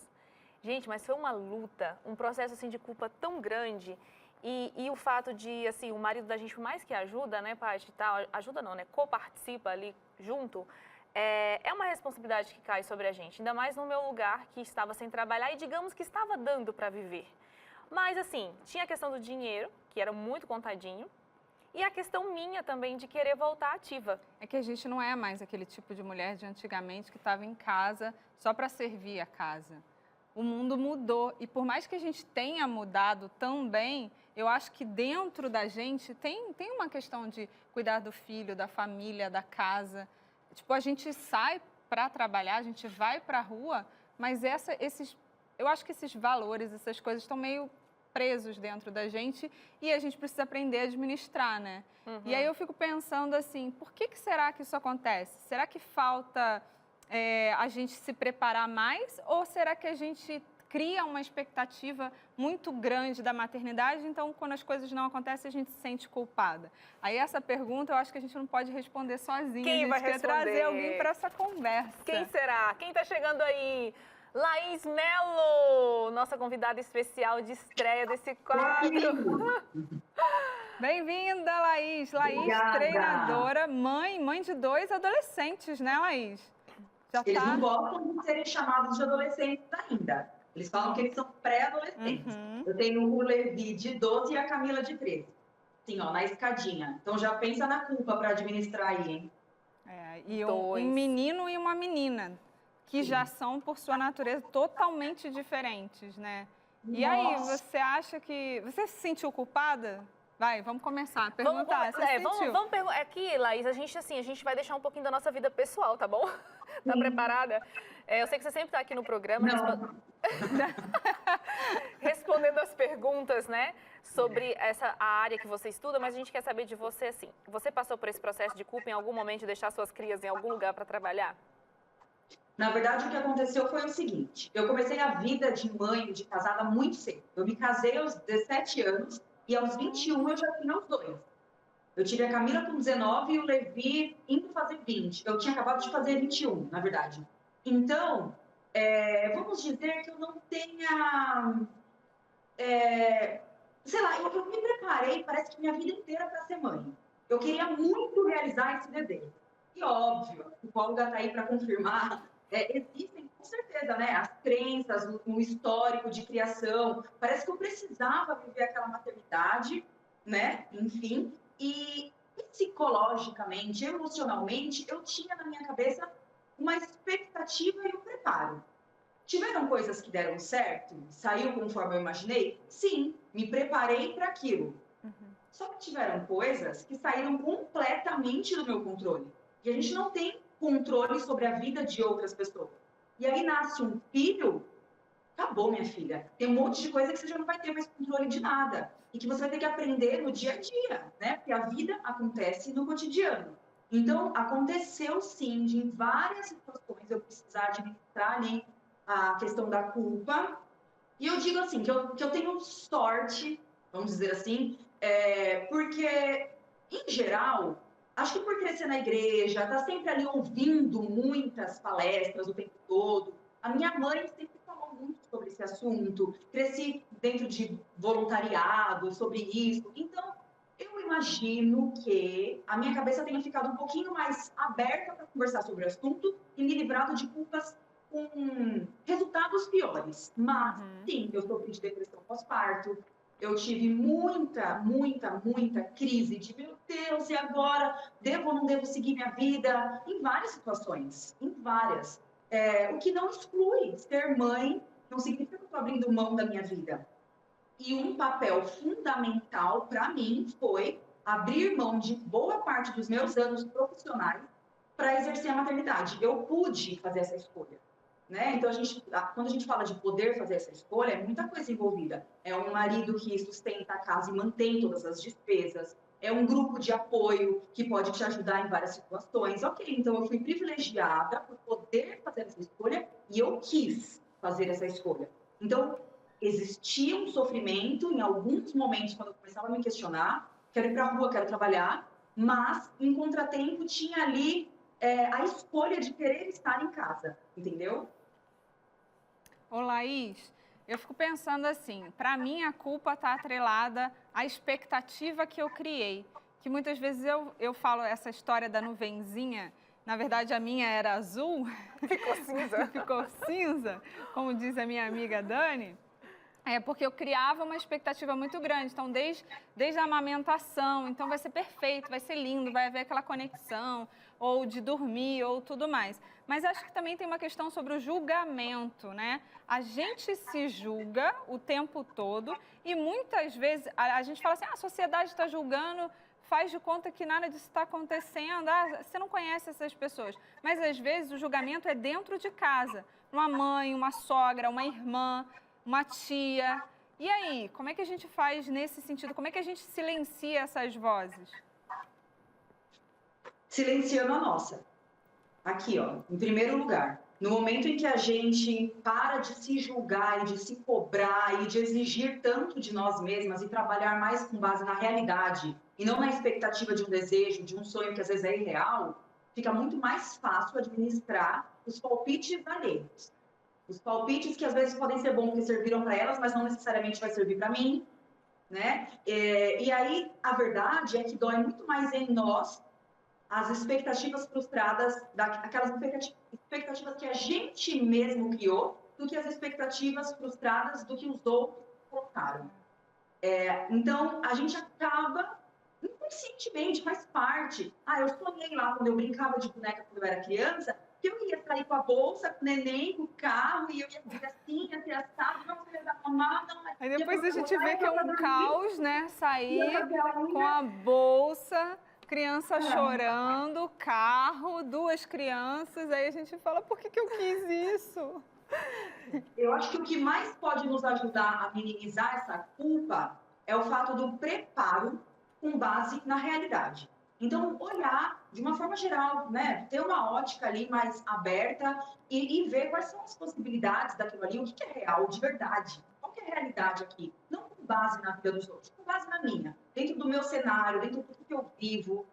Speaker 8: Gente, mas foi uma luta, um processo, assim, de culpa tão grande. E o fato de, assim, o marido da gente, por mais que ajuda, né, Paty, tal, ajuda não, né, coparticipa ali junto, é uma responsabilidade que cai sobre a gente, ainda mais no meu lugar, que estava sem trabalhar e, digamos, que estava dando para viver. Mas, assim, tinha a questão do dinheiro, que era muito contadinho, e a questão minha também de querer voltar ativa.
Speaker 7: É que a gente não é mais aquele tipo de mulher de antigamente que estava em casa só para servir a casa. O mundo mudou e por mais que a gente tenha mudado também, eu acho que dentro da gente tem uma questão de cuidar do filho, da família, da casa. Tipo, a gente sai para trabalhar, a gente vai para a rua, mas eu acho que esses valores, essas coisas estão meio presos dentro da gente e a gente precisa aprender a administrar, né? E aí eu fico pensando assim, por que será que isso acontece? Será que falta a gente se preparar mais ou será que a gente cria uma expectativa muito grande da maternidade, então quando as coisas não acontecem a gente se sente culpada? Aí essa pergunta eu acho que a gente não pode responder sozinha.
Speaker 8: Quem vai responder?
Speaker 7: Trazer alguém para essa conversa.
Speaker 8: Quem será? Quem está chegando aí? Laís Melo, nossa convidada especial de estreia desse quadro.
Speaker 7: Bem-vinda, Laís. Laís,
Speaker 9: Obrigada.
Speaker 7: Treinadora, mãe de 2 adolescentes, né, Laís?
Speaker 9: Eles não gostam de serem chamados de adolescentes ainda. Eles falam que eles são pré-adolescentes. Eu tenho o Levi de 12 e a Camila de 13. Assim, ó, na escadinha. Então já pensa na culpa para administrar aí, hein?
Speaker 7: E um menino e uma menina, que já são, por sua natureza, totalmente diferentes, né? E aí, você acha que... Você se sentiu culpada? Vai, vamos começar a perguntar.
Speaker 8: Vamos perguntar. Aqui, Laís, a gente vai deixar um pouquinho da nossa vida pessoal, tá bom? Tá preparada? Eu sei que você sempre está aqui no programa respondendo as perguntas, né? Sobre a área que você estuda, mas a gente quer saber de você, assim. Você passou por esse processo de culpa em algum momento de deixar suas crias em algum lugar para trabalhar?
Speaker 9: Na verdade, o que aconteceu foi o seguinte. Eu comecei a vida de mãe, de casada, muito cedo. Eu me casei aos 17 anos e aos 21 eu já tinha os 2. Eu tive a Camila com 19 e o Levi indo fazer 20. Eu tinha acabado de fazer 21, na verdade. Então, vamos dizer que eu não tenha... sei lá, eu me preparei, parece que minha vida inteira para ser mãe. Eu queria muito realizar esse desejo. E óbvio, a psicóloga está aí para confirmar, existem com certeza, né, as crenças, o histórico de criação. Parece que eu precisava viver aquela maternidade, né, enfim. E psicologicamente, emocionalmente, eu tinha na minha cabeça uma expectativa e um preparo. Tiveram coisas que deram certo? Saiu conforme eu imaginei? Sim, me preparei para aquilo. Só que tiveram coisas que saíram completamente do meu controle. E a gente não tem controle sobre a vida de outras pessoas. E aí nasce um filho, acabou, minha filha. Tem um monte de coisa que você já não vai ter mais controle de nada. E que você vai ter que aprender no dia a dia, né? Porque a vida acontece no cotidiano. Então, aconteceu sim, de em várias situações eu precisar administrar ali a questão da culpa. E eu digo assim, que eu tenho sorte, vamos dizer assim, porque, em geral, acho que por crescer na igreja, estar sempre ali ouvindo muitas palestras o tempo todo, a minha mãe sempre falou muito sobre esse assunto, cresci dentro de voluntariado sobre isso. Então, eu imagino que a minha cabeça tenha ficado um pouquinho mais aberta para conversar sobre o assunto e me livrado de culpas com resultados piores. Mas, sim, eu sofri de depressão pós-parto. Eu tive muita crise de, meu Deus, e agora? Devo ou não devo seguir minha vida? Em várias situações, em várias. O que não exclui ser mãe, não significa que eu estou abrindo mão da minha vida. E um papel fundamental para mim foi abrir mão de boa parte dos meus anos profissionais para exercer a maternidade. Eu pude fazer essa escolha, né? Então, quando a gente fala de poder fazer essa escolha, é muita coisa envolvida. É um marido que sustenta a casa e mantém todas as despesas. É um grupo de apoio que pode te ajudar em várias situações. Ok, então eu fui privilegiada por poder fazer essa escolha e eu quis fazer essa escolha. Então, existia um sofrimento em alguns momentos, quando eu começava a me questionar, quero ir para a rua, quero trabalhar, mas, em contratempo, tinha ali a escolha de querer estar em casa, entendeu?
Speaker 7: Ô, Laís, eu fico pensando assim, para mim a culpa está atrelada à expectativa que eu criei, que muitas vezes eu falo essa história da nuvenzinha, na verdade a minha era azul,
Speaker 8: ficou cinza.
Speaker 7: Ficou cinza, como diz a minha amiga Dani. Porque eu criava uma expectativa muito grande. Então, desde a amamentação, então vai ser perfeito, vai ser lindo, vai haver aquela conexão, ou de dormir, ou tudo mais. Mas acho que também tem uma questão sobre o julgamento, né? A gente se julga o tempo todo e muitas vezes a gente fala assim, a sociedade está julgando, faz de conta que nada disso está acontecendo, você não conhece essas pessoas. Mas às vezes o julgamento é dentro de casa. Uma mãe, uma sogra, uma irmã, uma tia. E aí, como é que a gente faz nesse sentido? Como é que a gente silencia essas vozes?
Speaker 9: Silenciando a nossa. Aqui, ó, em primeiro lugar. No momento em que a gente para de se julgar e de se cobrar e de exigir tanto de nós mesmas e trabalhar mais com base na realidade e não na expectativa de um desejo, de um sonho que às vezes é irreal, fica muito mais fácil administrar os palpites alheios. Os palpites que às vezes podem ser bons porque serviram para elas, mas não necessariamente vai servir para mim, né? E aí, a verdade é que dói muito mais em nós as expectativas frustradas, aquelas expectativas que a gente mesmo criou, do que as expectativas frustradas do que os outros colocaram. Então, a gente acaba inconscientemente, faz parte. Eu sonhei lá quando eu brincava de boneca quando eu era criança, que eu ia sair com a bolsa, com o neném, com o carro, e eu ia fazer assim, ia ter assado, não sei dar mamada.
Speaker 7: Aí depois a gente vê que é um caos, né? Sair com a bolsa, criança chorando, carro, 2 crianças, aí a gente fala, por que eu quis isso?
Speaker 9: Eu acho que o que mais pode nos ajudar a minimizar essa culpa é o fato do preparo com base na realidade. Então, olhar de uma forma geral, né? Ter uma ótica ali mais aberta e ver quais são as possibilidades daquilo ali, o que é real, de verdade. Qual que é a realidade aqui? Não com base na vida dos outros, com base na minha. Dentro do meu cenário, dentro do que eu vivo.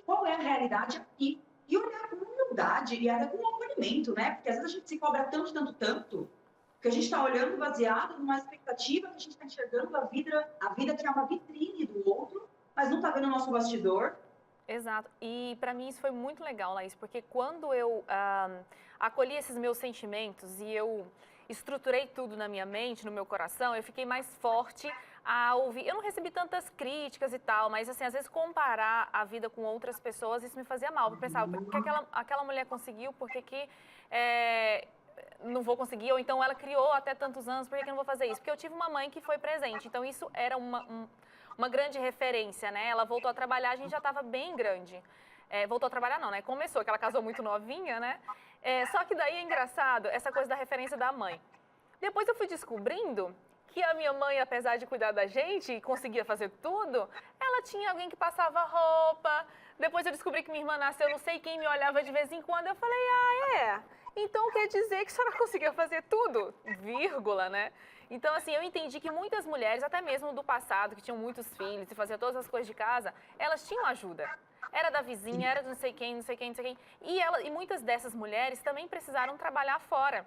Speaker 9: Qual é a realidade aqui? E olhar com humildade e até com acolhimento, né? Porque às vezes a gente se cobra tanto, que a gente está olhando baseado numa expectativa que a gente está enxergando a vida que é uma vitrine do outro, mas não está vendo o nosso bastidor.
Speaker 8: Exato. E para mim isso foi muito legal, Laís, porque quando eu acolhi esses meus sentimentos e eu estruturei tudo na minha mente, no meu coração, eu fiquei mais forte a ouvir. Eu não recebi tantas críticas e tal, mas assim, às vezes comparar a vida com outras pessoas, isso me fazia mal. Eu pensava, por que aquela mulher conseguiu, por que não vou conseguir? Ou então ela criou até tantos anos, por que eu não vou fazer isso? Porque eu tive uma mãe que foi presente, então isso era uma grande referência, né? Ela voltou a trabalhar, a gente já estava bem grande. Voltou a trabalhar não, né? Começou, que ela casou muito novinha, né? Só que daí é engraçado essa coisa da referência da mãe. Depois eu fui descobrindo que a minha mãe, apesar de cuidar da gente e conseguia fazer tudo, ela tinha alguém que passava roupa. Depois eu descobri que minha irmã nasceu, não sei quem me olhava de vez em quando. Eu falei, então quer dizer que a senhora conseguia fazer tudo? Vírgula, né? Então, assim, eu entendi que muitas mulheres, até mesmo do passado, que tinham muitos filhos e faziam todas as coisas de casa, elas tinham ajuda. Era da vizinha, era de não sei quem. E muitas dessas mulheres também precisaram trabalhar fora.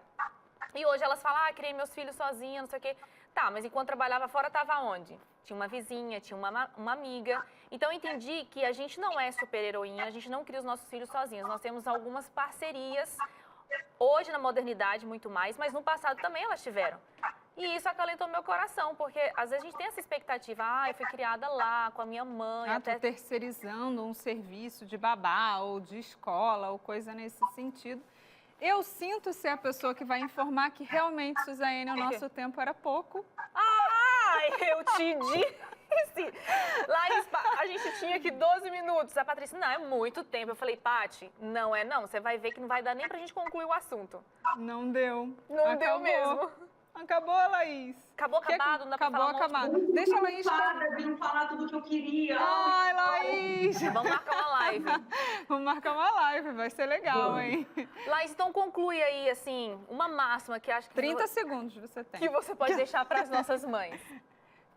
Speaker 8: E hoje elas falam, criei meus filhos sozinha, não sei o quê. Tá, mas enquanto trabalhava fora, estava onde? Tinha uma vizinha, tinha uma amiga. Então, eu entendi que a gente não é super-heroína, a gente não cria os nossos filhos sozinhos. Nós temos algumas parcerias, hoje na modernidade muito mais, mas no passado também elas tiveram. E isso acalentou meu coração, porque às vezes a gente tem essa expectativa, eu fui criada lá, com a minha mãe.
Speaker 7: Tô terceirizando um serviço de babá, ou de escola, ou coisa nesse sentido. Eu sinto ser a pessoa que vai informar que realmente, Suzane, o nosso tempo era pouco.
Speaker 8: Eu te disse! Laís, a gente tinha aqui 12 minutos. A Patrícia, não, é muito tempo. Eu falei, Pati, não é não. Você vai ver que não vai dar nem pra gente concluir o assunto.
Speaker 7: Não deu.
Speaker 8: Não deu mesmo.
Speaker 7: Acabou, Laís.
Speaker 8: Acabou acabado, não dá pra falar
Speaker 7: acabado. Deixa a Laís...
Speaker 9: De não falar tudo que eu queria.
Speaker 7: Ai, Laís.
Speaker 8: Vamos marcar uma live.
Speaker 7: Vamos marcar uma live, vai ser legal, hein?
Speaker 8: Laís, então conclui aí, assim, uma máxima que acho que...
Speaker 7: 30 segundos você tem.
Speaker 8: Que você pode deixar para as nossas mães.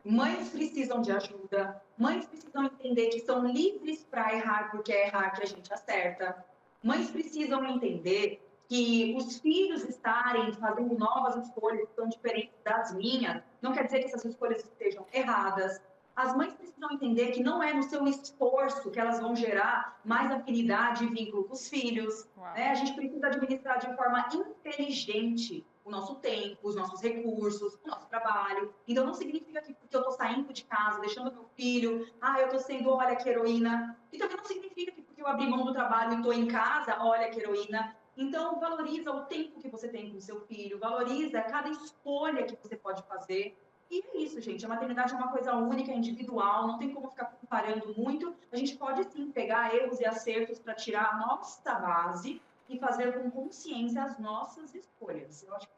Speaker 9: Mães precisam de ajuda. Mães precisam entender que são livres para errar, porque é errar que a gente acerta. Mães precisam entender que os filhos estarem fazendo novas escolhas que são diferentes das minhas, não quer dizer que essas escolhas estejam erradas. As mães precisam entender que não é no seu esforço que elas vão gerar mais afinidade e vínculo com os filhos. Né? A gente precisa administrar de forma inteligente o nosso tempo, os nossos recursos, o nosso trabalho. Então, não significa que porque eu estou saindo de casa, deixando meu filho, eu estou sendo, olha que heroína. E também não significa que porque eu abri mão do trabalho e estou em casa, olha que heroína. Então, valoriza o tempo que você tem com o seu filho, valoriza cada escolha que você pode fazer. E é isso, gente. A maternidade é uma coisa única, individual, não tem como ficar comparando muito. A gente pode, sim, pegar erros e acertos para tirar a nossa base e fazer com consciência as nossas escolhas. Eu acho que...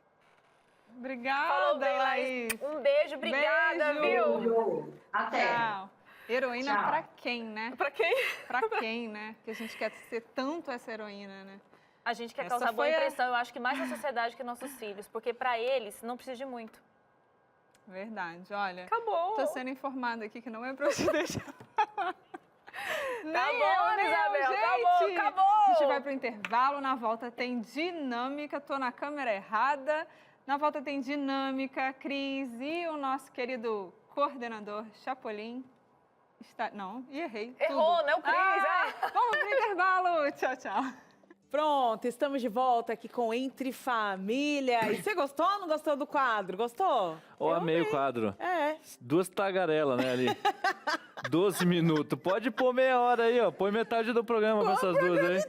Speaker 7: Obrigada, Laís.
Speaker 8: Um beijo, obrigada, viu?
Speaker 9: Até.
Speaker 7: Tchau. Heroína
Speaker 9: Tchau.
Speaker 7: pra quem, né?
Speaker 8: Pra quem?
Speaker 7: Pra quem, né? Que a gente quer ser tanto essa heroína, né?
Speaker 8: A gente quer causar boa impressão, eu acho que mais na sociedade que nossos filhos, porque pra eles não precisa de muito.
Speaker 7: Verdade, olha.
Speaker 8: Acabou.
Speaker 7: Tô sendo informada aqui que não é pra eu te deixar falar.
Speaker 8: Acabou, Isabel,
Speaker 7: gente.
Speaker 8: acabou.
Speaker 7: A gente vai pro intervalo, na volta tem dinâmica, tô na câmera errada. Na volta tem dinâmica, Cris e o nosso querido coordenador Chapolin. Não, errei.
Speaker 8: Errou,
Speaker 7: tudo.
Speaker 8: né, o Cris?
Speaker 7: Vamos pro intervalo. Tchau, tchau.
Speaker 1: Pronto, estamos de volta aqui com Entre Família. E você gostou ou não gostou do quadro? Gostou?
Speaker 2: Eu amei o quadro.
Speaker 1: É.
Speaker 2: 2 tagarelas, né, ali. 12 minutos. Pode pôr meia hora aí, ó. Põe metade do programa pra essas duas aí.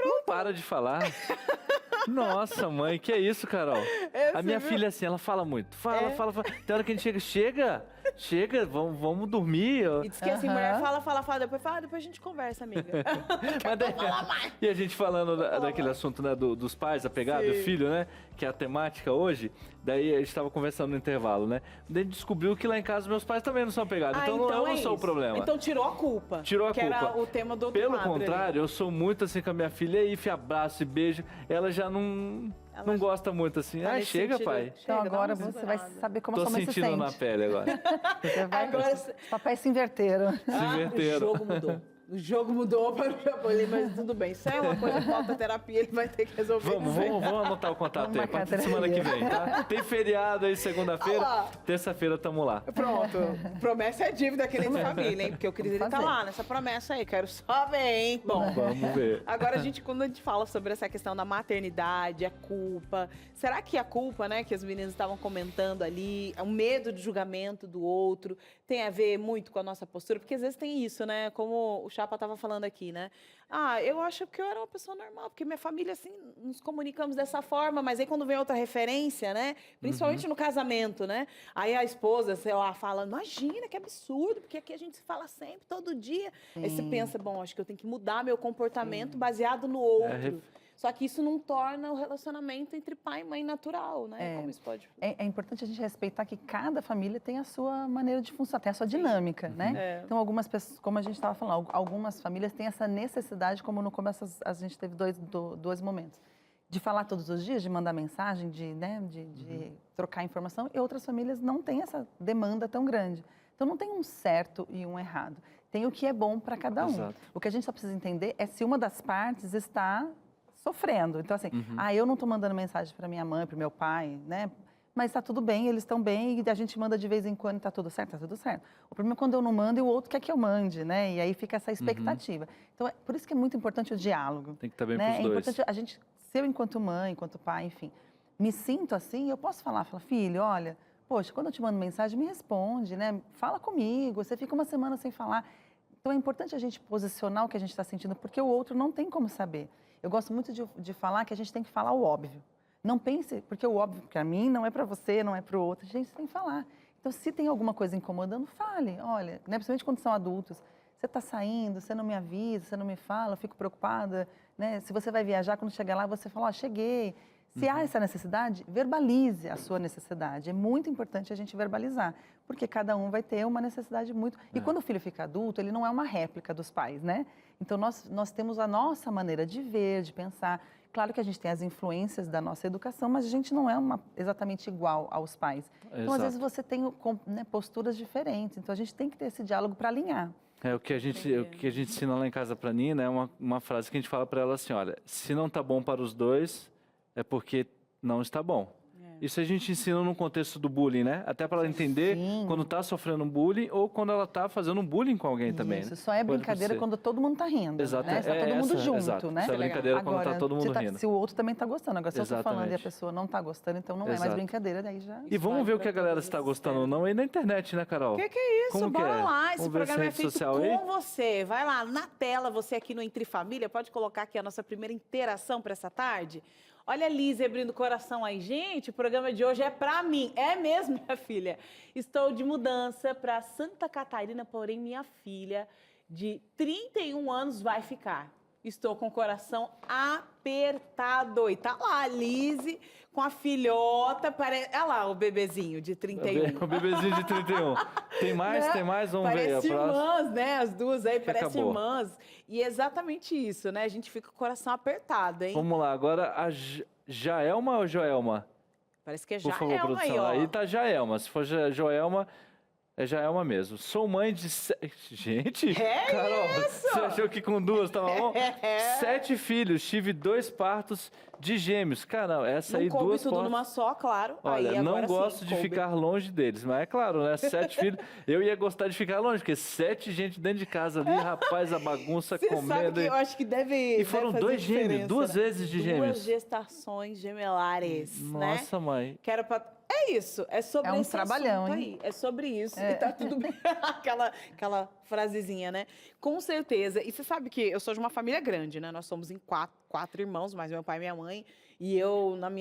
Speaker 2: Não para de falar. Nossa, mãe, que é isso, Carol? A minha filha, assim, ela fala muito. Fala. Tem hora que a gente chega, vamos dormir.
Speaker 1: E diz que assim, mulher fala, depois a gente conversa, amiga.
Speaker 2: E a gente falando daquele assunto, né, dos pais, a pegada do filho, né? Que é a temática hoje. Daí a gente tava conversando no intervalo, né? Daí a gente descobriu que lá em casa meus pais também não são apegados. Então eu não sou o problema.
Speaker 1: Então tirou a culpa.
Speaker 2: Tirou a culpa.
Speaker 1: Que era o tema do
Speaker 2: Pelo
Speaker 1: quadro
Speaker 2: contrário, eu sou muito assim com a minha filha. E aí, abraço e beijo. Ela já não gosta muito assim.
Speaker 1: Tá
Speaker 2: chega, pai.
Speaker 3: Então agora você vai saber como a sua mãe se sente.
Speaker 2: Tô sentindo na pele agora.
Speaker 3: Você vai...
Speaker 1: Agora...
Speaker 3: Os papéis se inverteram.
Speaker 2: Se inverteram.
Speaker 1: O jogo mudou. O jogo mudou para o Chapolin, mas tudo bem. Isso é uma coisa que falta terapia, ele vai ter que resolver.
Speaker 2: Vamos anotar o contato aí, pra semana que vem, tá? Tem feriado aí segunda-feira, terça-feira tamo lá.
Speaker 1: Pronto. Promessa é dívida aqui dentro de família, hein? Porque o Cris, ele tá lá nessa promessa aí. Quero só ver, hein? Bom,
Speaker 2: vamos ver.
Speaker 1: Agora, quando a gente fala sobre essa questão da maternidade, a culpa, será que a culpa, né, que as meninas estavam comentando ali, o medo de julgamento do outro, tem a ver muito com a nossa postura? Porque às vezes tem isso, né? Como o Chapa estava falando aqui, né? Eu acho que eu era uma pessoa normal, porque minha família, assim, nos comunicamos dessa forma, mas aí quando vem outra referência, né? Principalmente no casamento, né? Aí a esposa, sei lá, fala, imagina, que absurdo, porque aqui a gente se fala sempre, todo dia. Aí você pensa, bom, acho que eu tenho que mudar meu comportamento baseado no outro. Só que isso não torna o relacionamento entre pai e mãe natural, né? Como isso pode...
Speaker 3: É importante a gente respeitar que cada família tem a sua maneira de funcionar, tem a sua dinâmica, né? Então, algumas pessoas, como a gente estava falando, algumas famílias têm essa necessidade, como no começo a gente teve dois momentos, de falar todos os dias, de mandar mensagem, de trocar informação, e outras famílias não têm essa demanda tão grande. Então, não tem um certo e um errado. Tem o que é bom para cada um.
Speaker 2: Exato.
Speaker 3: O que a gente só precisa entender é se uma das partes está sofrendo. Então, assim, eu não estou mandando mensagem para minha mãe, para o meu pai, né? Mas está tudo bem, eles estão bem, e a gente manda de vez em quando, está tudo certo? Está tudo certo. O problema é quando eu não mando e o outro quer que eu mande, né? E aí fica essa expectativa. Então, por isso que é muito importante o diálogo.
Speaker 2: Tem que estar bem
Speaker 3: né?
Speaker 2: pros dois.
Speaker 3: É importante a gente, se eu enquanto mãe, enquanto pai, enfim, me sinto assim, eu posso falar, filho, olha, poxa, quando eu te mando mensagem, me responde, né? Fala comigo, você fica uma semana sem falar. Então, é importante a gente posicionar o que a gente está sentindo, porque o outro não tem como saber. Eu gosto muito de falar que a gente tem que falar o óbvio. Não pense, porque o óbvio para mim não é para você, não é para o outro. A gente tem que falar. Então, se tem alguma coisa incomodando, fale. Olha, né, principalmente quando são adultos. Você está saindo, você não me avisa, você não me fala, eu fico preocupada. Né? Se você vai viajar, quando chegar lá, você fala, cheguei. Se há essa necessidade, verbalize a sua necessidade. É muito importante a gente verbalizar, porque cada um vai ter uma necessidade muito... E quando o filho fica adulto, ele não é uma réplica dos pais, né? Então, nós temos a nossa maneira de ver, de pensar. Claro que a gente tem as influências da nossa educação, mas a gente não é exatamente igual aos pais. Então, às vezes, você tem posturas diferentes. Então, a gente tem que ter esse diálogo para alinhar.
Speaker 2: O que a gente ensina lá em casa para a Nina é uma frase que a gente fala para ela assim, olha, se não está bom para os dois, é porque não está bom. Isso a gente ensina no contexto do bullying, né? Até para ela entender quando está sofrendo um bullying ou quando ela está fazendo um bullying com alguém também.
Speaker 3: Isso, só é brincadeira quando todo mundo está rindo.
Speaker 2: Exato.
Speaker 3: Né? Está todo mundo junto, né?
Speaker 2: Isso é brincadeira quando está todo mundo rindo.
Speaker 3: Se o outro também está gostando. Agora, se eu estou falando e a pessoa não está gostando, então não é mais brincadeira, daí já...
Speaker 2: E vamos ver o que a galera está gostando ou não aí na internet, né, Carol?
Speaker 1: Que é isso?
Speaker 2: Como
Speaker 1: Bora lá. Esse programa é feito com
Speaker 2: aí?
Speaker 1: você. Vai lá na tela, você aqui no Entre Família, pode colocar aqui a nossa primeira interação para essa tarde. Olha a Liz abrindo o coração aí. Gente, o programa de hoje é pra mim. É mesmo, minha filha. Estou de mudança para Santa Catarina, porém minha filha de 31 anos vai ficar. Estou com o coração apertado. E tá lá a Liz com a filhota. Olha lá o bebezinho de 31.
Speaker 2: O bebezinho de 31. Tem mais? Né? Tem mais? Vamos ver.
Speaker 1: Parece irmãs, né? As duas aí parecem irmãs. E é exatamente isso, né? A gente fica com o coração apertado, hein?
Speaker 2: Vamos lá. Agora, a Jaelma ou Joelma?
Speaker 1: Parece que é
Speaker 2: Por
Speaker 1: Jaelma
Speaker 2: favor, produção.
Speaker 1: aí, ó.
Speaker 2: Aí tá Jaelma. Se for Joelma... É Jaelma mesmo. Sou mãe de... Gente, Carol,
Speaker 1: isso?
Speaker 2: você achou que com duas tava bom? 7 filhos, tive 2 partos de gêmeos. Cara, essa
Speaker 1: não
Speaker 2: aí
Speaker 1: coube
Speaker 2: duas
Speaker 1: tudo
Speaker 2: portas.
Speaker 1: numa só, claro.
Speaker 2: Olha,
Speaker 1: aí,
Speaker 2: não gosto de ficar longe deles, mas é claro, né? 7 filhos, eu ia gostar de ficar longe, porque 7 gente dentro de casa ali, rapaz, a bagunça comendo.
Speaker 1: Sabe que eu acho que deve.
Speaker 2: E foram 2 gêmeos, 2 vezes de gêmeos.
Speaker 1: 2 gestações gemelares.
Speaker 2: Nossa,
Speaker 1: né?
Speaker 2: mãe.
Speaker 1: Quero pra... É isso, é sobre esse
Speaker 3: trabalhão,
Speaker 1: assunto
Speaker 3: hein?
Speaker 1: aí. É sobre isso e tá tudo bem. aquela frasezinha, né? Com certeza. E você sabe que eu sou de uma família grande, né? Nós somos em 4 irmãos, mais meu pai e minha mãe. E eu, na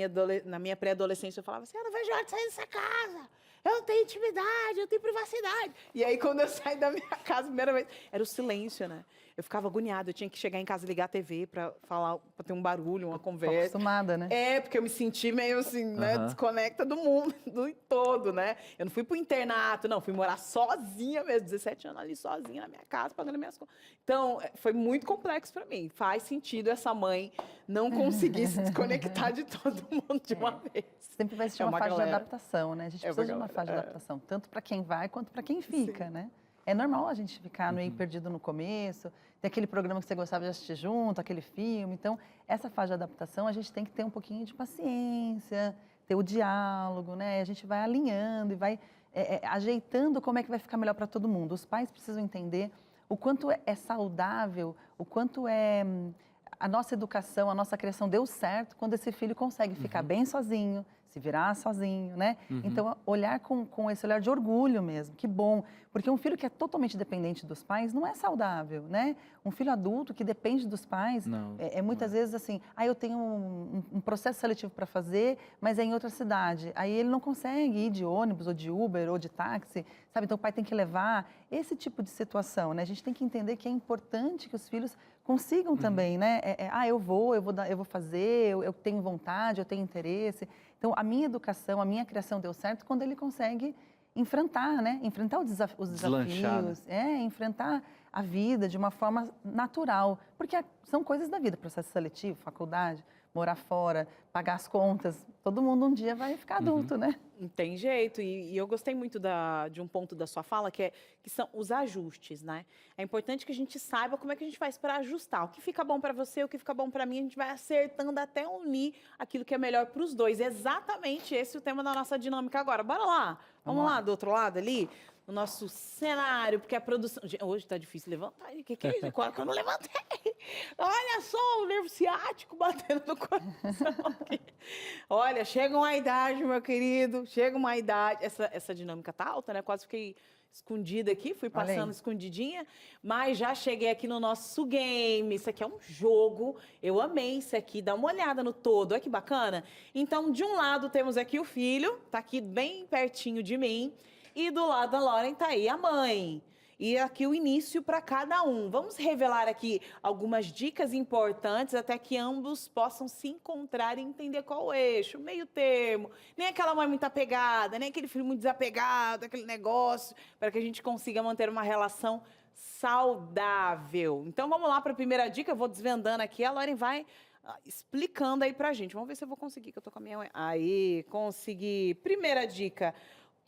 Speaker 1: minha pré-adolescência, eu falava assim, eu não vejo hora de sair dessa casa. Eu não tenho intimidade, eu tenho privacidade. E aí, quando eu saí da minha casa, a primeira vez, era o silêncio, né? Eu ficava agoniada, eu tinha que chegar em casa e ligar a TV para falar, para ter um barulho, uma conversa.
Speaker 3: Acostumada, né?
Speaker 1: É, porque eu me senti meio assim, né, desconecta do mundo, do todo, né? Eu não fui pro internato, não, fui morar sozinha mesmo, 17 anos ali sozinha na minha casa, pagando minhas contas. Então, foi muito complexo para mim. Faz sentido essa mãe não conseguir se desconectar de todo mundo de uma vez.
Speaker 3: Sempre vai existir uma fase de adaptação, né? A gente precisa de uma fase de adaptação, tanto para quem vai quanto para quem fica, né? É normal a gente ficar meio perdido no começo, ter aquele programa que você gostava de assistir junto, aquele filme. Então, essa fase de adaptação, a gente tem que ter um pouquinho de paciência, ter o diálogo, né? A gente vai alinhando e vai ajeitando como é que vai ficar melhor para todo mundo. Os pais precisam entender o quanto é saudável, o quanto a nossa educação, a nossa criação deu certo quando esse filho consegue ficar bem sozinho, se virar sozinho, né? Então, olhar com esse olhar de orgulho mesmo, que bom. Porque um filho que é totalmente dependente dos pais não é saudável, né? Um filho adulto que depende dos pais, muitas vezes assim, eu tenho um processo seletivo para fazer, mas é em outra cidade. Aí ele não consegue ir de ônibus, ou de Uber, ou de táxi, sabe? Então, o pai tem que levar. Esse tipo de situação, né? A gente tem que entender que é importante que os filhos consigam também, né? Eu vou fazer, eu tenho vontade, eu tenho interesse. Então, a minha educação, a minha criação deu certo quando ele consegue enfrentar, né? Enfrentar os desafios, enfrentar a vida de uma forma natural. Porque são coisas da vida, processo seletivo, faculdade, morar fora, pagar as contas. Todo mundo um dia vai ficar adulto, né?
Speaker 1: Não tem jeito. E eu gostei muito de um ponto da sua fala, que são os ajustes, né? É importante que a gente saiba como é que a gente faz para ajustar. O que fica bom para você, o que fica bom para mim, a gente vai acertando até unir aquilo que é melhor para os dois. Exatamente esse é o tema da nossa dinâmica agora. Bora lá. Vamos lá do outro lado ali. no nosso cenário, porque a produção... Gente, hoje tá difícil levantar. O que é isso? Quase que eu não levantei. Olha só o nervo ciático batendo no coração aqui. Olha, chega uma idade, meu querido, chega uma idade. Essa dinâmica tá alta, né? Quase fiquei escondida aqui, fui passando escondidinha, mas já cheguei aqui no nosso game. Isso aqui é um jogo, eu amei isso aqui, dá uma olhada no todo, olha que bacana. Então, de um lado temos aqui o filho, tá aqui bem pertinho de mim, e do lado da Lauren tá aí a mãe. E aqui o início para cada um. Vamos revelar aqui algumas dicas importantes até que ambos possam se encontrar e entender qual o eixo, meio termo. Nem aquela mãe muito apegada, nem aquele filho muito desapegado, aquele negócio, para que a gente consiga manter uma relação saudável. Então vamos lá para a primeira dica, eu vou desvendando aqui, a Lauren vai explicando aí pra gente. Vamos ver se eu vou conseguir, que eu tô com a minha... Aí, consegui. Primeira dica...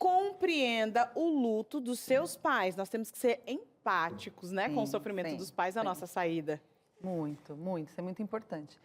Speaker 1: Compreenda o luto dos seus pais. Nós temos que ser empáticos, né, com o sofrimento dos pais na nossa saída.
Speaker 3: Muito, muito. Isso é muito importante.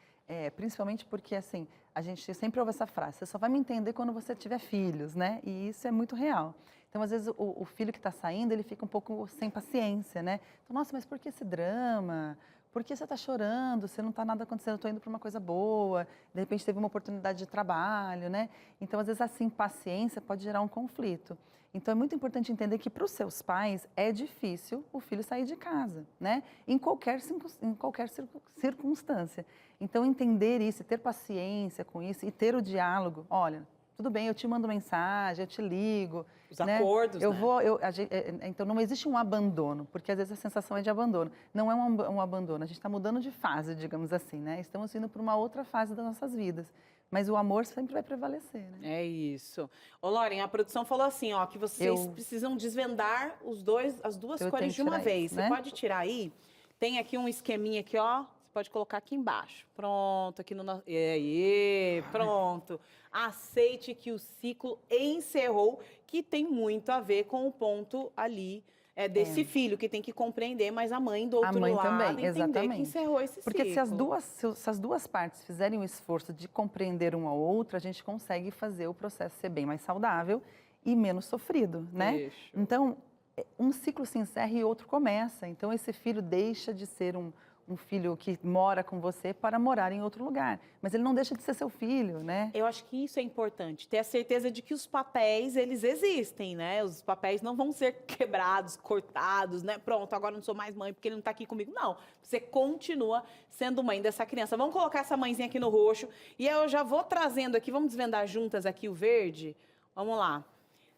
Speaker 3: Principalmente porque, assim, a gente sempre ouve essa frase, você só vai me entender quando você tiver filhos, né? E isso é muito real. Então, às vezes, o filho que está saindo, ele fica um pouco sem paciência, né? Então, nossa, mas por que esse drama? Por que você está chorando? Você não está nada acontecendo, eu estou indo para uma coisa boa, de repente teve uma oportunidade de trabalho, né? Então, às vezes, essa impaciência pode gerar um conflito. Então, é muito importante entender que para os seus pais é difícil o filho sair de casa, né? Em qualquer circunstância. Então, entender isso, ter paciência com isso e ter o diálogo. Olha, tudo bem, eu te mando mensagem, eu te ligo.
Speaker 1: Os acordos,
Speaker 3: né? Então, não existe um abandono, porque às vezes a sensação é de abandono. Não é um abandono, a gente está mudando de fase, digamos assim, né? Estamos indo para uma outra fase das nossas vidas. Mas o amor sempre vai prevalecer, né?
Speaker 1: É isso. Ô, Lauren, a produção falou assim, ó, que vocês precisam desvendar as duas cores de uma vez. Isso, né? Você pode tirar aí? Tem aqui um esqueminha aqui, ó. Pode colocar aqui embaixo. Pronto, aqui no nosso... pronto. Aceite que o ciclo encerrou, que tem muito a ver com o ponto ali desse filho, que tem que compreender, mas a mãe do outro lado
Speaker 3: também,
Speaker 1: entender
Speaker 3: exatamente.
Speaker 1: que encerrou esse
Speaker 3: Porque
Speaker 1: ciclo.
Speaker 3: se as duas partes fizerem o esforço de compreender uma ao outra, a gente consegue fazer o processo ser bem mais saudável e menos sofrido, né?
Speaker 1: Isso.
Speaker 3: Então, um ciclo se encerra e outro começa. Então, esse filho deixa de ser um filho que mora com você para morar em outro lugar. Mas ele não deixa de ser seu filho, né?
Speaker 1: Eu acho que isso é importante, ter a certeza de que os papéis, eles existem, né? Os papéis não vão ser quebrados, cortados, né? Pronto, agora eu não sou mais mãe porque ele não está aqui comigo. Não, você continua sendo mãe dessa criança. Vamos colocar essa mãezinha aqui no roxo. E eu já vou trazendo aqui, vamos desvendar juntas aqui o verde? Vamos lá.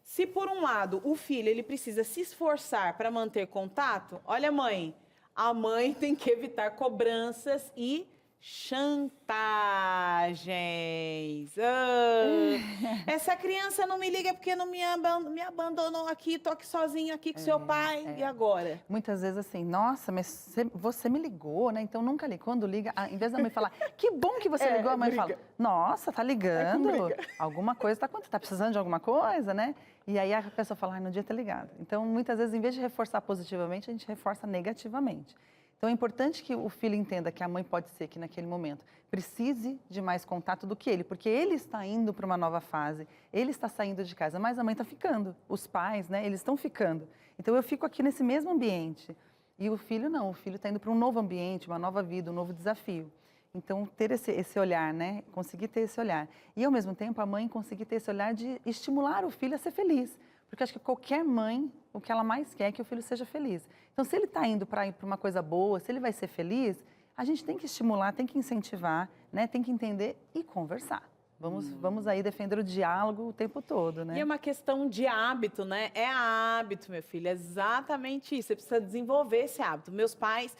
Speaker 1: Se por um lado o filho ele precisa se esforçar para manter contato, olha mãe... A mãe tem que evitar cobranças e chantagens. Essa criança não me liga porque não me abandonou aqui, tô aqui sozinho aqui com seu pai, e agora?
Speaker 3: Muitas vezes assim, nossa, mas você me ligou, né? Então nunca liga. Quando liga, em vez da mãe falar, que bom que você ligou, a mãe fala, nossa, tá ligando? Alguma coisa tá acontecendo, tá precisando de alguma coisa, né? E aí a pessoa fala, não devia ter ligado. Então, muitas vezes, em vez de reforçar positivamente, a gente reforça negativamente. Então, é importante que o filho entenda que a mãe pode ser que, naquele momento, precise de mais contato do que ele, porque ele está indo para uma nova fase, ele está saindo de casa, mas a mãe está ficando. Os pais, né, eles estão ficando. Então, eu fico aqui nesse mesmo ambiente. E o filho não, o filho está indo para um novo ambiente, uma nova vida, um novo desafio. Então, ter esse olhar, né? Conseguir ter esse olhar. E, ao mesmo tempo, a mãe conseguir ter esse olhar de estimular o filho a ser feliz. Porque acho que qualquer mãe, o que ela mais quer é que o filho seja feliz. Então, se ele está indo para uma coisa boa, se ele vai ser feliz, a gente tem que estimular, tem que incentivar, né? Tem que entender e conversar. Vamos aí defender o diálogo o tempo todo, né?
Speaker 1: E é uma questão de hábito, né? É hábito, meu filho, é exatamente isso. Você precisa desenvolver esse hábito. Meus pais,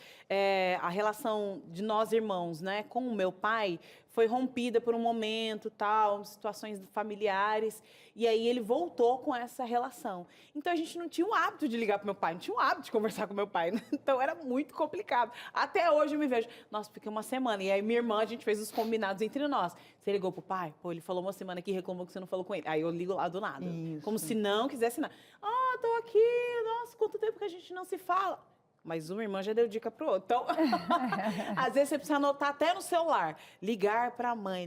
Speaker 1: a relação de nós irmãos, né, com o meu pai foi rompida por um momento, tal, situações familiares, e aí ele voltou com essa relação. Então a gente não tinha o hábito de ligar pro meu pai, não tinha o hábito de conversar com meu pai, né? Então era muito complicado. Até hoje eu me vejo, nossa, fiquei uma semana, e aí minha irmã, a gente fez os combinados entre nós. Você ligou pro pai? Pô, ele falou uma semana que reclamou que você não falou com ele. Aí eu ligo lá do nada, como se não quisesse nada. Tô aqui, nossa, quanto tempo que a gente não se fala. Mas uma irmã já deu dica pro outro. Então, às vezes você precisa anotar até no celular. Ligar pra mãe,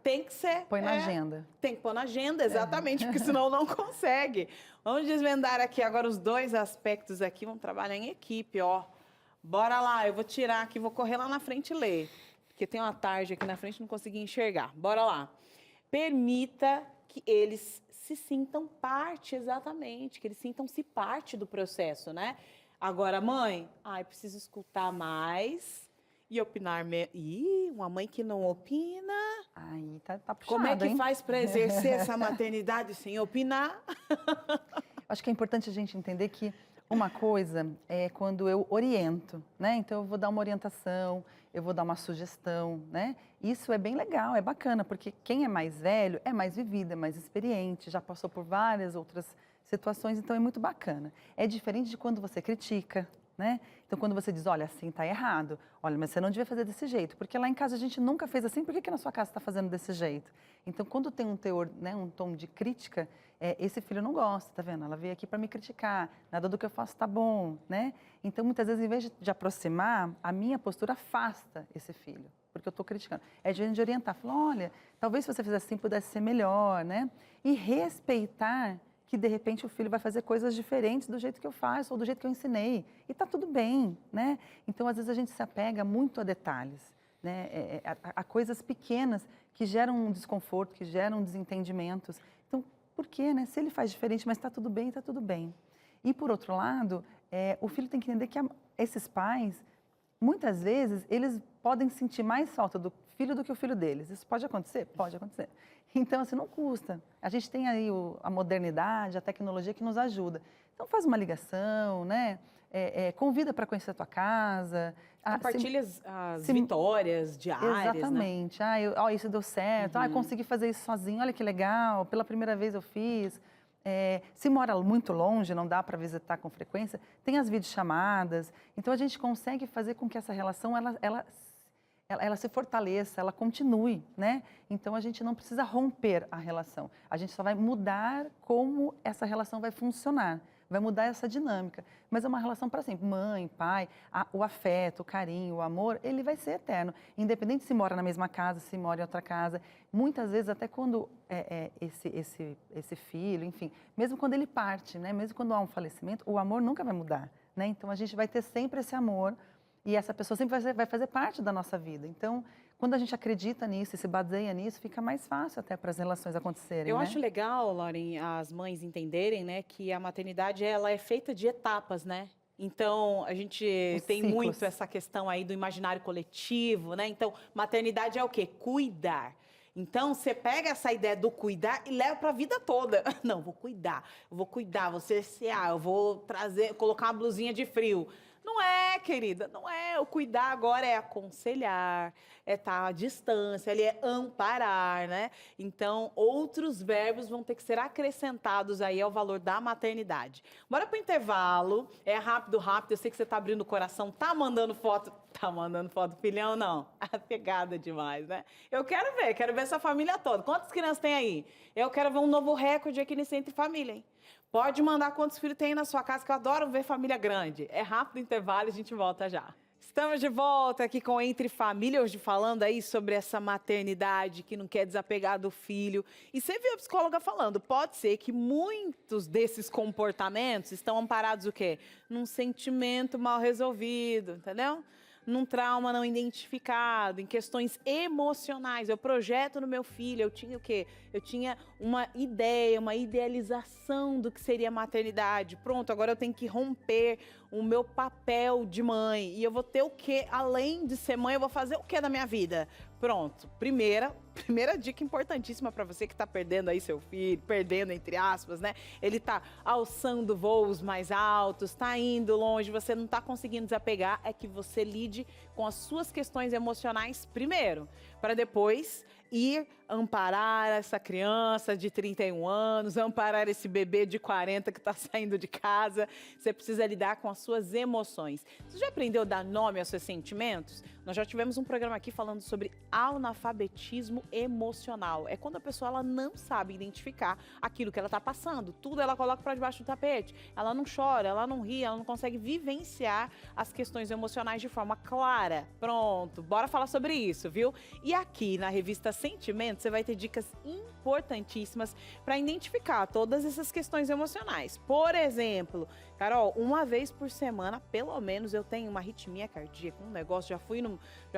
Speaker 1: tem que ser.
Speaker 3: Põe na agenda.
Speaker 1: Tem que pôr na agenda, exatamente, porque senão não consegue. Vamos desvendar aqui agora os 2 aspectos aqui. Vamos trabalhar em equipe, ó. Bora lá, eu vou tirar aqui, vou correr lá na frente e ler. Porque tem uma tarde aqui na frente e não consegui enxergar. Bora lá. Permita que eles se sintam parte, exatamente. Que eles sintam-se parte do processo, né? Agora, mãe, preciso escutar mais e opinar menos. Ih, uma mãe que não opina.
Speaker 3: Aí tá puxado,
Speaker 1: Como é que
Speaker 3: hein?
Speaker 1: faz para exercer essa maternidade sem opinar?
Speaker 3: Acho que é importante a gente entender que uma coisa é quando eu oriento, né? Então, eu vou dar uma orientação, eu vou dar uma sugestão, né? Isso é bem legal, é bacana, porque quem é mais velho é mais vivido, é mais experiente, já passou por várias outras situações, então é muito bacana. É diferente de quando você critica, né? Então, quando você diz, olha, assim tá errado, olha, mas você não devia fazer desse jeito, porque lá em casa a gente nunca fez assim, por que na sua casa você está fazendo desse jeito? Então, quando tem um teor, né, um tom de crítica, esse filho não gosta, tá vendo? Ela veio aqui para me criticar, nada do que eu faço tá bom, né? Então, muitas vezes, em vez de aproximar, a minha postura afasta esse filho, porque eu estou criticando. É de orientar, falar, olha, talvez se você fizesse assim pudesse ser melhor, né? E respeitar que, de repente, o filho vai fazer coisas diferentes do jeito que eu faço ou do jeito que eu ensinei. E tá tudo bem, né? Então, às vezes, a gente se apega muito a detalhes, né? A coisas pequenas que geram um desconforto, que geram desentendimentos. Então, por quê, né? Se ele faz diferente, mas tá tudo bem, tá tudo bem. E, por outro lado, o filho tem que entender que esses pais, muitas vezes, eles podem sentir mais falta do filho do que o filho deles. Isso pode acontecer? Pode acontecer. Então, assim, não custa. A gente tem aí a modernidade, a tecnologia que nos ajuda. Então, faz uma ligação, né? Convida para conhecer a tua casa.
Speaker 1: Compartilha as vitórias diárias,
Speaker 3: exatamente. Né? Isso deu certo. Eu consegui fazer isso sozinho. Olha que legal. Pela primeira vez eu fiz. Se mora muito longe, não dá para visitar com frequência, tem as videochamadas. Então, a gente consegue fazer com que essa relação, ela se fortaleça, ela continue, né? Então, a gente não precisa romper a relação. A gente só vai mudar como essa relação vai funcionar. Vai mudar essa dinâmica. Mas é uma relação para sempre. Mãe, pai, o afeto, o carinho, o amor, ele vai ser eterno. Independente se mora na mesma casa, se mora em outra casa. Muitas vezes, até quando esse filho, enfim, mesmo quando ele parte, né? Mesmo quando há um falecimento, o amor nunca vai mudar, né? Então, a gente vai ter sempre esse amor e essa pessoa sempre vai fazer parte da nossa vida. Então, quando a gente acredita nisso e se baseia nisso, fica mais fácil até para as relações acontecerem.
Speaker 1: Eu
Speaker 3: né?
Speaker 1: acho legal, Lauren, as mães entenderem, né, que a maternidade ela é feita de etapas, né? Então, a gente tem
Speaker 3: ciclos.
Speaker 1: muito essa questão aí do imaginário coletivo, né? Então, maternidade é o quê? Cuidar. Então, você pega essa ideia do cuidar e leva para a vida toda. Não, vou cuidar, vou cercear, eu vou colocar uma blusinha de frio. Não é, querida, não é. O cuidar agora é aconselhar, é estar à distância, ele é amparar, né? Então, outros verbos vão ter que ser acrescentados aí ao valor da maternidade. Bora pro intervalo. É rápido. Eu sei que você tá abrindo o coração, tá mandando foto. Tá mandando foto do filhão, não? Pegada demais, né? Eu quero ver essa família toda. Quantas crianças tem aí? Eu quero ver um novo recorde aqui nesse Entre Família, hein? Pode mandar quantos filhos tem aí na sua casa, que eu adoro ver família grande. É rápido o intervalo e a gente volta já. Estamos de volta aqui com Entre Família, hoje falando aí sobre essa maternidade que não quer desapegar do filho. E você viu a psicóloga falando, pode ser que muitos desses comportamentos estão amparados o quê? Num sentimento mal resolvido, entendeu? Num trauma não identificado, em questões emocionais. Eu projeto no meu filho, eu tinha o quê? Eu tinha uma ideia, uma idealização do que seria maternidade. Pronto, agora eu tenho que romper o meu papel de mãe. E eu vou ter o quê? Além de ser mãe, eu vou fazer o quê da minha vida? Pronto, primeira dica importantíssima para você que está perdendo aí seu filho, perdendo entre aspas, né? Ele está alçando voos mais altos, está indo longe, você não está conseguindo desapegar, é que você lide com as suas questões emocionais primeiro, para depois ir amparar essa criança de 31 anos, amparar esse bebê de 40 que está saindo de casa. Você precisa lidar com as suas emoções. Você já aprendeu a dar nome aos seus sentimentos? Nós já tivemos um programa aqui falando sobre analfabetismo emocional. É quando a pessoa ela não sabe identificar aquilo que ela está passando. Tudo ela coloca para debaixo do tapete. Ela não chora, ela não ri, ela não consegue vivenciar as questões emocionais de forma clara. Pronto, bora falar sobre isso, viu? E aqui na revista Sentimentos, você vai ter dicas importantíssimas para identificar todas essas questões emocionais. Por exemplo, Carol, uma vez por semana, pelo menos, eu tenho uma arritmia cardíaca, um negócio, já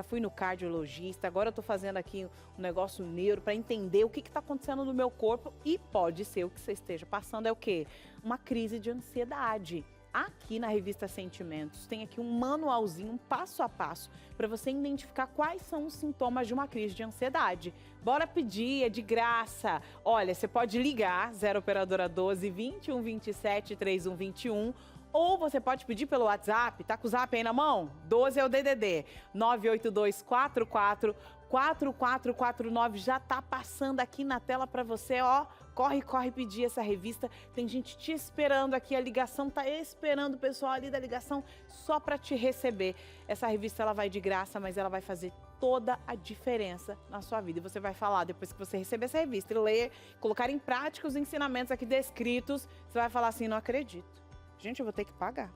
Speaker 1: fui no cardiologista, agora eu tô fazendo aqui um negócio neuro para entender o que está acontecendo no meu corpo e pode ser o que você esteja passando é o quê? Uma crise de ansiedade. Aqui na revista Sentimentos tem aqui um manualzinho, um passo a passo, para você identificar quais são os sintomas de uma crise de ansiedade. Bora pedir, é de graça. Olha, você pode ligar 0 operadora 12 21 27 31 21 ou você pode pedir pelo WhatsApp, tá com o Zap aí na mão? 12 é o DDD, 98244 4449 já tá passando aqui na tela para você, ó. Corre pedir essa revista. Tem gente te esperando aqui, a ligação tá esperando o pessoal ali da ligação só para te receber. Essa revista ela vai de graça, mas ela vai fazer toda a diferença na sua vida. E você vai falar, depois que você receber essa revista e ler, colocar em prática os ensinamentos aqui descritos, você vai falar assim, não acredito. Gente, eu vou ter que pagar.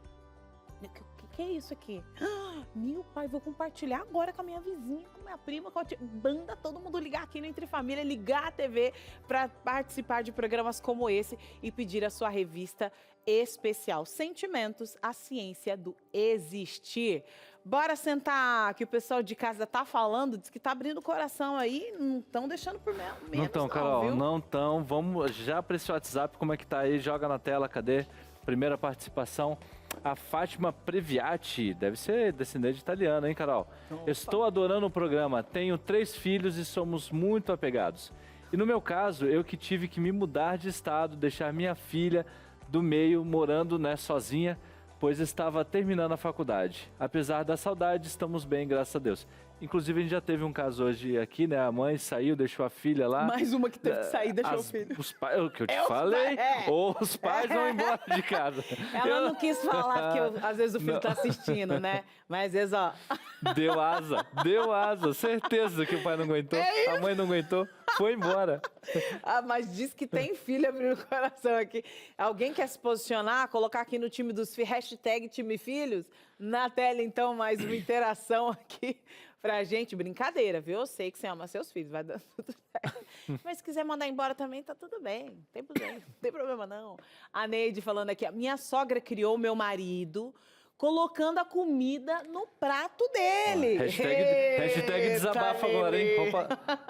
Speaker 1: O que é isso aqui? Meu pai, vou compartilhar agora com a minha vizinha, com a minha prima, com a tia. Banda, todo mundo ligar aqui no Entre Família, ligar a TV para participar de programas como esse e pedir a sua revista especial. Sentimentos, a ciência do existir. Bora sentar, que o pessoal de casa tá falando, diz que tá abrindo o coração aí, não estão deixando por menos.
Speaker 2: Não estão, Carol,
Speaker 1: viu?
Speaker 2: não estão. Vamos já para esse WhatsApp, como é que tá aí? Joga na tela, cadê? Primeira participação. A Fátima Previati, deve ser descendente de italiano, hein, Carol? Opa. Estou adorando o programa, tenho 3 filhos e somos muito apegados. E no meu caso, eu que tive que me mudar de estado, deixar minha filha do meio morando, né, sozinha, pois estava terminando a faculdade. Apesar da saudade, estamos bem, graças a Deus. Inclusive, a gente já teve um caso hoje aqui, né? A mãe saiu, deixou a filha lá.
Speaker 1: Mais uma que teve que sair, deixou o filho.
Speaker 2: Os pais, o que eu te falei, ou os pais vão embora de casa.
Speaker 1: Ela não quis falar, porque às vezes o filho tá assistindo, né? Mas às vezes, ó...
Speaker 2: Deu asa. Certeza que o pai não aguentou, a mãe não aguentou, foi embora.
Speaker 1: Ah, mas diz que tem filho abrindo o coração aqui. Alguém quer se posicionar, colocar aqui no time dos filhos, hashtag time filhos? Na tela, então, mais uma interação aqui pra gente. Brincadeira, viu? Eu sei que você ama seus filhos, vai dar tudo certo. Mas se quiser mandar embora também, tá tudo bem. Não tem problema não. A Neide falando aqui, a minha sogra criou meu marido colocando a comida no prato dele.
Speaker 2: Hashtag desabafa agora, hein?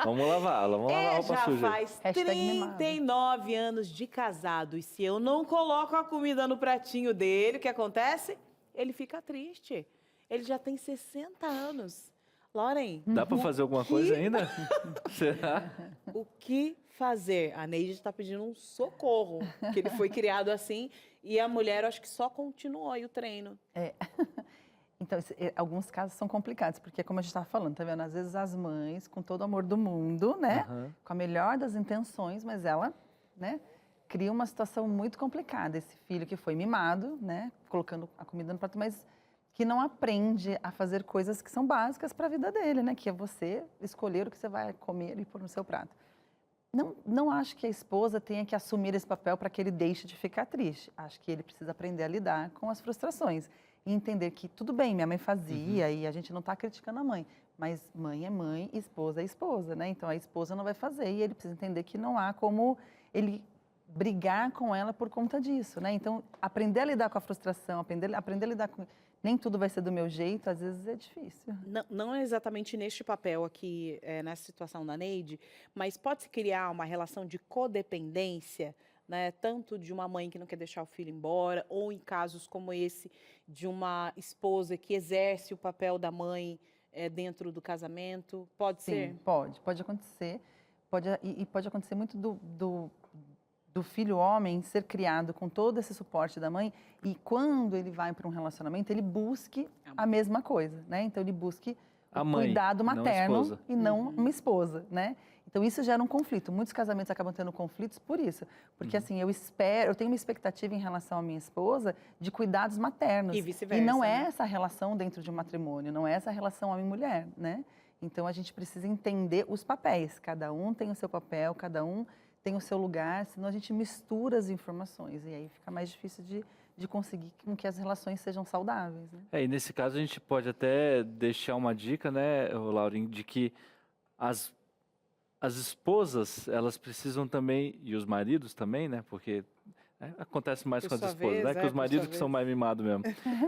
Speaker 2: Vamos lavar a roupa suja.
Speaker 1: Já faz 39 anos de casado e se eu não coloco a comida no pratinho dele, o que acontece? Ele fica triste. Ele já tem 60 anos. Lauren.
Speaker 2: Dá pra fazer alguma coisa ainda? Será?
Speaker 1: O que fazer? A Neide está pedindo um socorro, que ele foi criado assim e a mulher, eu acho que só continuou aí o treino.
Speaker 3: Então, alguns casos são complicados, porque como a gente estava falando, tá vendo? Às vezes as mães, com todo o amor do mundo, né? Com a melhor das intenções, mas ela, né? Cria uma situação muito complicada. Esse filho que foi mimado, né? Colocando a comida no prato, mas que não aprende a fazer coisas que são básicas para a vida dele, né? Que é você escolher o que você vai comer e pôr no seu prato. Não acho que a esposa tenha que assumir esse papel para que ele deixe de ficar triste. Acho que ele precisa aprender a lidar com as frustrações e entender que tudo bem, minha mãe fazia e a gente não está criticando a mãe, mas mãe é mãe, esposa é esposa, né? Então a esposa não vai fazer e ele precisa entender que não há como ele brigar com ela por conta disso, né? Então aprender a lidar com a frustração, aprender a lidar com nem tudo vai ser do meu jeito, às vezes é difícil.
Speaker 1: Não é exatamente neste papel aqui, nessa situação da Neide, mas pode-se criar uma relação de codependência, né? Tanto de uma mãe que não quer deixar o filho embora, ou em casos como esse, de uma esposa que exerce o papel da mãe dentro do casamento. Pode ser?
Speaker 3: Sim, pode acontecer. Pode acontecer muito do filho homem ser criado com todo esse suporte da mãe e quando ele vai para um relacionamento, ele busque a mesma coisa, né? Então, ele busque o cuidado materno e não uma esposa, né? Então, isso gera um conflito. Muitos casamentos acabam tendo conflitos por isso. Porque, assim, eu tenho uma expectativa em relação à minha esposa de cuidados maternos.
Speaker 1: E vice-versa.
Speaker 3: E não é essa relação dentro de um matrimônio, não é essa relação homem e mulher, né? Então, a gente precisa entender os papéis. Cada um tem o seu papel, cada um tem o seu lugar, senão a gente mistura as informações. E aí fica mais difícil de conseguir que as relações sejam saudáveis, né?
Speaker 2: E nesse caso a gente pode até deixar uma dica, né, Laurinho, de que as esposas, elas precisam também, e os maridos também, né, porque acontece mais com as esposas, né, que os maridos que são mais mimados mesmo,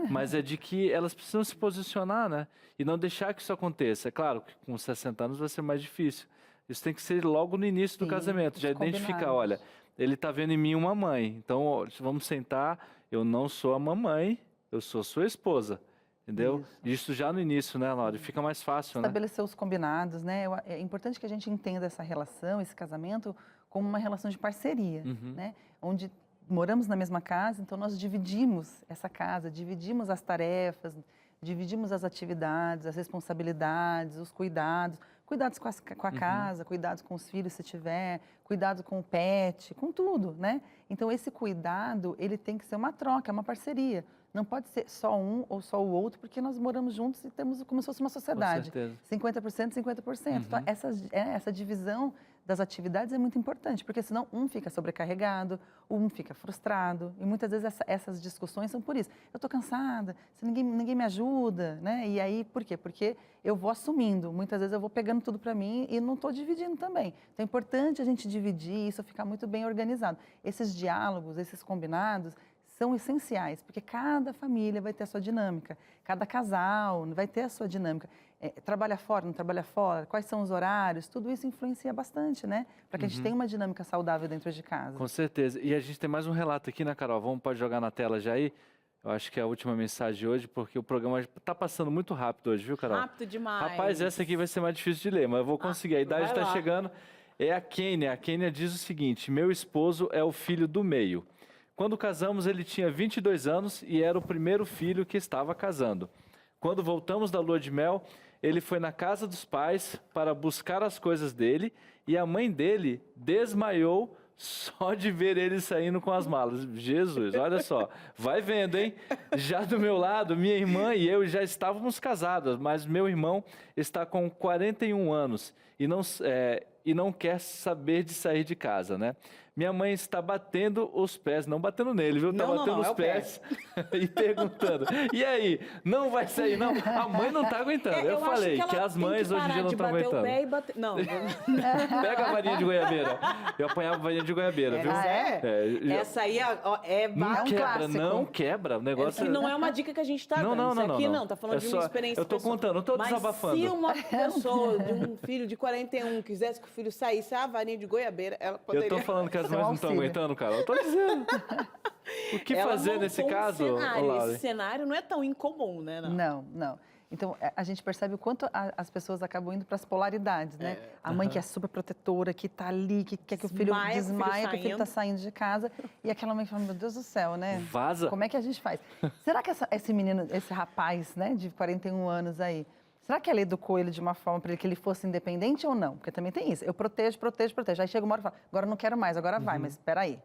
Speaker 2: mas é de que elas precisam se posicionar, né, e não deixar que isso aconteça. É claro que com 60 anos vai ser mais difícil. Isso tem que ser logo no início do casamento, já identificar, olha, ele está vendo em mim uma mãe, então vamos sentar, eu não sou a mamãe, eu sou sua esposa. Entendeu? Isso já no início, né, Laura? Fica mais fácil, né?
Speaker 3: Estabelecer os combinados, né? É importante que a gente entenda essa relação, esse casamento, como uma relação de parceria, né? Onde moramos na mesma casa, então nós dividimos essa casa, dividimos as tarefas, dividimos as atividades, as responsabilidades, os cuidados. Cuidados com a casa, cuidados com os filhos, se tiver, cuidado com o pet, com tudo, né? Então, esse cuidado, ele tem que ser uma troca, uma parceria. Não pode ser só um ou só o outro, porque nós moramos juntos e temos como se fosse uma sociedade.
Speaker 2: Com certeza.
Speaker 3: 50%, 50%. Então, essa divisão das atividades é muito importante, porque senão um fica sobrecarregado, um fica frustrado. E muitas vezes essas discussões são por isso. Eu estou cansada, se ninguém me ajuda, né? E aí, por quê? Porque eu vou assumindo. Muitas vezes eu vou pegando tudo para mim e não estou dividindo também. Então, é importante a gente dividir isso, ficar muito bem organizado. Esses diálogos, esses combinados, são essenciais, porque cada família vai ter a sua dinâmica, cada casal vai ter a sua dinâmica. Trabalha fora, não trabalha fora, quais são os horários, tudo isso influencia bastante, né? Para que a gente tenha uma dinâmica saudável dentro de casa.
Speaker 2: Com certeza. E a gente tem mais um relato aqui, né, Carol? Pode jogar na tela já aí? Eu acho que é a última mensagem de hoje, porque o programa está passando muito rápido hoje, viu, Carol?
Speaker 1: Rápido demais.
Speaker 2: Rapaz, essa aqui vai ser mais difícil de ler, mas eu vou conseguir. A idade está chegando. É a Kênia. A Kênia diz o seguinte: meu esposo é o filho do meio. Quando casamos, ele tinha 22 anos e era o primeiro filho que estava casando. Quando voltamos da lua de mel, ele foi na casa dos pais para buscar as coisas dele e a mãe dele desmaiou só de ver ele saindo com as malas. Jesus, olha só, vai vendo, hein? Já do meu lado, minha irmã e eu já estávamos casadas, mas meu irmão está com 41 anos e não quer saber de sair de casa, né? Minha mãe está batendo os pés, não batendo nele, viu? Está batendo os pés e perguntando, e aí, não vai sair não? A mãe não está aguentando. Eu falei que as mães hoje em dia não estão aguentando.
Speaker 1: Não.
Speaker 2: Pega a varinha de goiabeira. Eu apanhava a varinha de goiabeira, viu?
Speaker 1: Essa aí é
Speaker 2: não quebra. O negócio
Speaker 1: não é uma dica que a gente está dando. Isso aqui não, tá falando de uma experiência
Speaker 2: Eu tô contando, não tô desabafando.
Speaker 1: Mas se uma pessoa de um filho de 41 quisesse que o filho saísse a varinha de goiabeira, ela poderia...
Speaker 2: Eu tô falando que as mães não estão aguentando, cara. Eu tô dizendo. O que fazer nesse caso, Laura?
Speaker 1: Esse cenário não é tão incomum, né?
Speaker 3: Não. Então, a gente percebe o quanto as pessoas acabam indo para as polaridades, né? A mãe que é super protetora, que tá ali, que quer que o filho desmaie, que o filho tá saindo de casa. E aquela mãe fala, meu Deus do céu, né?
Speaker 2: Vaza.
Speaker 3: Como é que a gente faz? Será que esse menino, esse rapaz, né, de 41 anos aí, será que ela educou ele de uma forma para que ele fosse independente ou não? Porque também tem isso. Eu protejo. Aí chega uma hora e fala, agora eu não quero mais, agora vai, mas espera aí.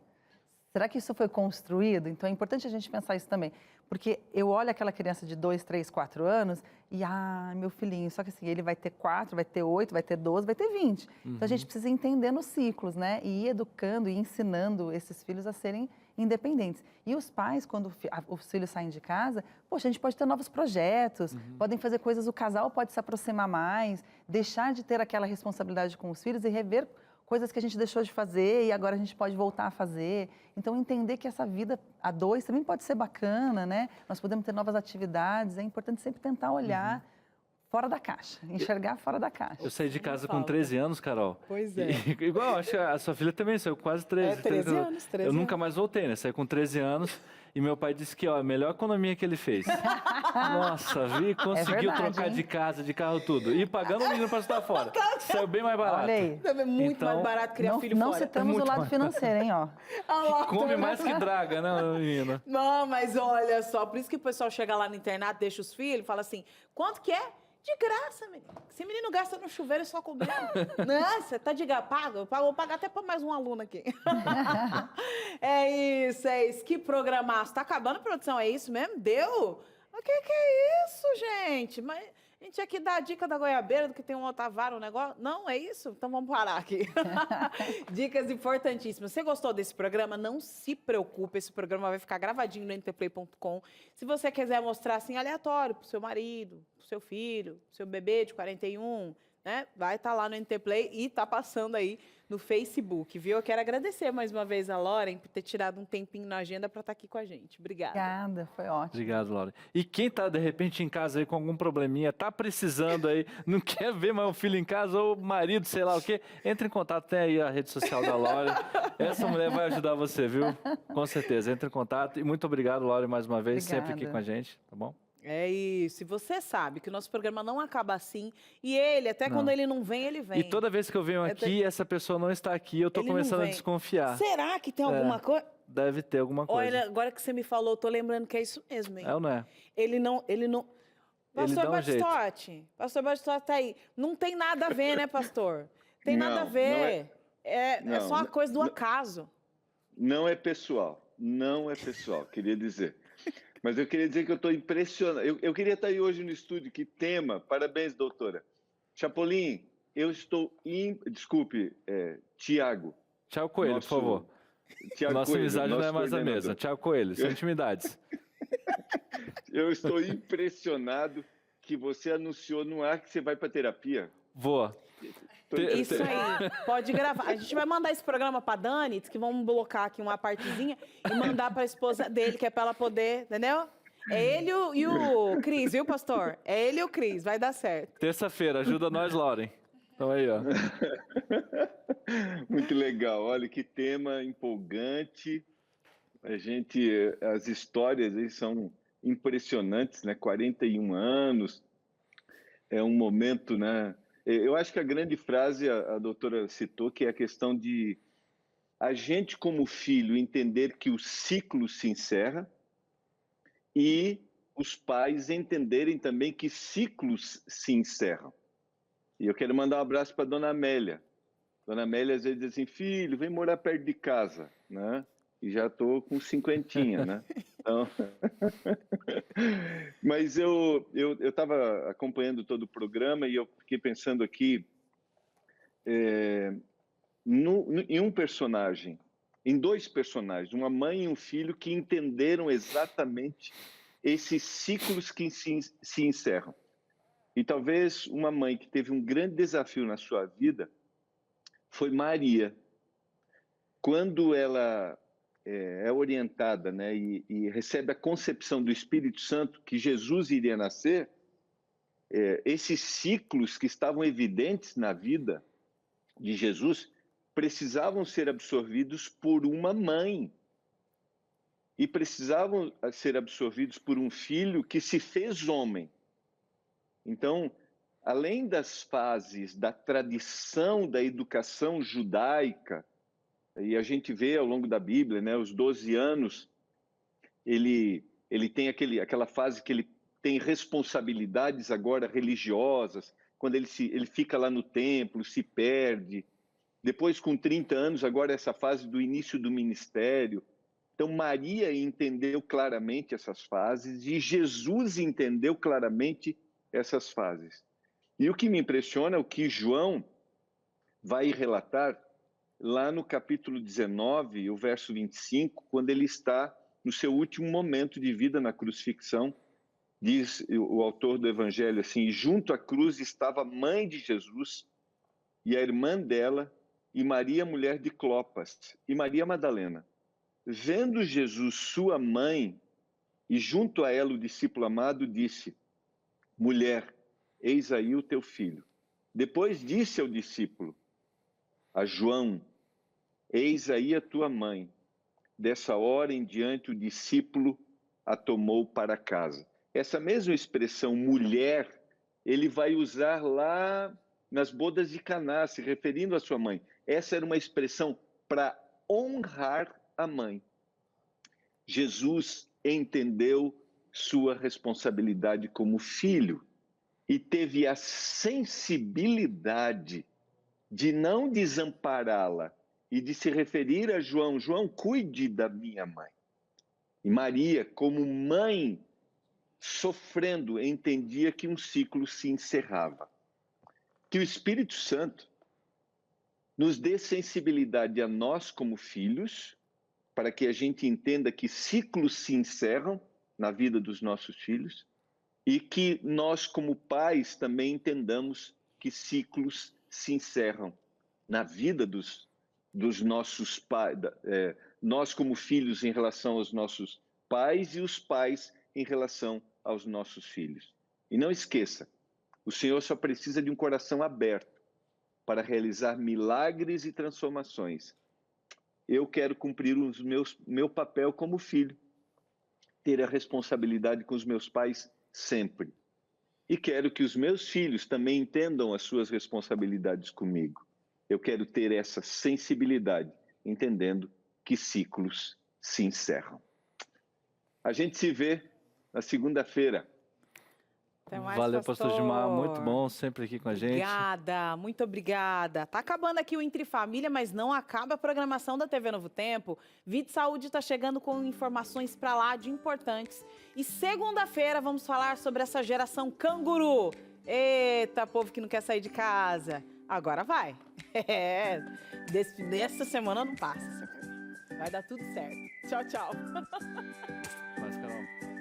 Speaker 3: Será que isso foi construído? Então é importante a gente pensar isso também. Porque eu olho aquela criança de 2, 3, 4 anos e, meu filhinho, só que assim, ele vai ter 4, vai ter 8, vai ter 12, vai ter 20. Então a gente precisa entender nos ciclos, né? E ir educando e ensinando esses filhos a serem independentes. E os pais, quando os filhos saem de casa, poxa, a gente pode ter novos projetos, podem fazer coisas, o casal pode se aproximar mais, deixar de ter aquela responsabilidade com os filhos e rever coisas que a gente deixou de fazer e agora a gente pode voltar a fazer. Então, entender que essa vida a dois também pode ser bacana, né? Nós podemos ter novas atividades, é importante sempre tentar olhar fora da caixa, enxergar fora da caixa.
Speaker 2: Eu saí de casa com 13 anos, Carol.
Speaker 1: Pois é.
Speaker 2: Igual, acho que a sua filha também saiu quase 13.
Speaker 1: 13 anos.
Speaker 2: Eu nunca mais voltei, né? Saí com 13 anos e meu pai disse que, a melhor economia que ele fez. Nossa, conseguiu trocar de casa, de carro, tudo. E pagando o menino para estar fora. Saiu bem mais barato.
Speaker 3: Olha aí.
Speaker 1: É muito mais barato criar filho fora.
Speaker 3: Não citamos o lado financeiro, hein, ó.
Speaker 2: Come mais que draga, né, menina?
Speaker 1: Não, mas olha só, por isso que o pessoal chega lá no internato, deixa os filhos, fala assim, quanto que é? De graça, menino. Esse menino gasta no chuveiro só comendo. Nossa, tá de graça. Paga. Vou pagar até para mais um aluno aqui. É isso. Que programaço. Tá acabando a produção, é isso mesmo? Deu? O que é isso, gente? Mas a gente aqui dá a dica da goiabeira, do que tem um otavaro, um negócio. Não, é isso? Então vamos parar aqui. Dicas importantíssimas. Você gostou desse programa? Não se preocupe, esse programa vai ficar gravadinho no ntplay.com. Se você quiser mostrar assim aleatório pro seu marido, pro seu filho, pro seu bebê de 41, né? Vai estar lá no NTplay e tá passando aí no Facebook, viu? Eu quero agradecer mais uma vez a Lauren por ter tirado um tempinho na agenda para estar aqui com a gente. Obrigada.
Speaker 3: Obrigada, foi ótimo.
Speaker 2: Obrigado, Lauren. E quem tá, de repente, em casa aí com algum probleminha, tá precisando aí, não quer ver mais o filho em casa ou o marido, sei lá o quê, entre em contato, tem aí a rede social da Lauren. Essa mulher vai ajudar você, viu? Com certeza, entre em contato. E muito obrigado, Lauren, mais uma vez,
Speaker 3: Obrigada.
Speaker 2: sempre aqui com a gente, tá bom?
Speaker 1: É isso. E você sabe que o nosso programa não acaba assim. E ele, até quando ele não vem, ele vem.
Speaker 2: E toda vez que eu venho aqui, essa pessoa não está aqui, eu tô
Speaker 1: Ele não
Speaker 2: começando a
Speaker 1: vem.
Speaker 2: desconfiar.
Speaker 1: Será que tem alguma coisa?
Speaker 2: Deve ter alguma coisa.
Speaker 1: Olha, agora que você me falou, eu tô lembrando que é isso mesmo, hein?
Speaker 2: É ou não é?
Speaker 1: Ele não... Pastor
Speaker 2: dá um jeito.
Speaker 1: Batistotti, Pastor Batistotti tá aí. Não tem nada a ver, né, pastor? Tem nada a ver. É só uma coisa do acaso.
Speaker 10: Não é pessoal, queria dizer. Mas eu queria dizer que eu estou impressionado. Eu queria estar aí hoje no estúdio. Que tema! Parabéns, doutora. Chapolin, eu estou... Desculpe, Tiago.
Speaker 2: Tiago Coelho, por favor. Nossa amizade não é mais a mesma. Tiago Coelho, são intimidades.
Speaker 10: Eu estou impressionado que você anunciou no ar que você vai para terapia.
Speaker 2: Vou.
Speaker 1: Isso aí, pode gravar. A gente vai mandar esse programa para Dani, que vamos blocar aqui uma partezinha e mandar para a esposa dele, que é para ela poder, entendeu? É ele e o Cris, viu, pastor? É ele e o Cris, vai dar certo.
Speaker 2: Terça-feira, ajuda nós, Lauren. Então aí, ó.
Speaker 10: Muito legal. Olha que tema empolgante. As histórias aí são impressionantes, né? 41 anos. É um momento, né? Eu acho que a grande frase a doutora citou, que é a questão de a gente, como filho, entender que o ciclo se encerra e os pais entenderem também que ciclos se encerram. E eu quero mandar um abraço para a dona Amélia. Dona Amélia às vezes diz assim, filho, vem morar perto de casa, né? E já estou com 50, né? Então... Mas eu estava acompanhando todo o programa e eu fiquei pensando aqui em um personagem, em dois personagens, uma mãe e um filho que entenderam exatamente esses ciclos que se encerram. E talvez uma mãe que teve um grande desafio na sua vida foi Maria. Quando ela é orientada, né, e recebe a concepção do Espírito Santo que Jesus iria nascer, esses ciclos que estavam evidentes na vida de Jesus precisavam ser absorvidos por uma mãe e precisavam ser absorvidos por um filho que se fez homem. Então, além das fases da tradição da educação judaica, e a gente vê ao longo da Bíblia, né, os 12 anos, ele tem aquela fase que ele tem responsabilidades agora religiosas, quando ele fica lá no templo, se perde. Depois, com 30 anos, agora essa fase do início do ministério. Então, Maria entendeu claramente essas fases e Jesus entendeu claramente essas fases. E o que me impressiona é o que João vai relatar lá no capítulo 19, o verso 25, quando ele está no seu último momento de vida na crucifixão, diz o autor do evangelho assim, junto à cruz estava a mãe de Jesus e a irmã dela e Maria, mulher de Clopas, e Maria Madalena. Vendo Jesus, sua mãe, e junto a ela o discípulo amado, disse, mulher, eis aí o teu filho. Depois disse ao discípulo, a João, eis aí a tua mãe. Dessa hora em diante o discípulo a tomou para casa. Essa mesma expressão, mulher, ele vai usar lá nas bodas de Caná, se referindo à sua mãe. Essa era uma expressão para honrar a mãe. Jesus entendeu sua responsabilidade como filho e teve a sensibilidade de não desampará-la e de se referir a João: João, cuide da minha mãe. E Maria, como mãe, sofrendo, entendia que um ciclo se encerrava. Que o Espírito Santo nos dê sensibilidade a nós como filhos, para que a gente entenda que ciclos se encerram na vida dos nossos filhos, e que nós como pais também entendamos que ciclos se encerram na vida dos nossos pais, nós como filhos em relação aos nossos pais e os pais em relação aos nossos filhos. E não esqueça, o Senhor só precisa de um coração aberto para realizar milagres e transformações. Eu quero cumprir meu papel como filho, ter a responsabilidade com os meus pais sempre. E quero que os meus filhos também entendam as suas responsabilidades comigo. Eu quero ter essa sensibilidade, entendendo que ciclos se encerram. A gente se vê na segunda-feira.
Speaker 1: Até mais,
Speaker 2: valeu, pastor Gilmar, muito bom sempre aqui com a gente.
Speaker 1: Obrigada, muito obrigada. Tá acabando aqui o Entre Família, mas não acaba a programação da TV Novo Tempo. Vide Saúde tá chegando com informações para lá de importantes. E segunda-feira vamos falar sobre essa geração canguru. Eita, povo que não quer sair de casa. Agora vai. Dessa semana não passa. Vai dar tudo certo. Tchau, tchau.
Speaker 2: Mas, Carol...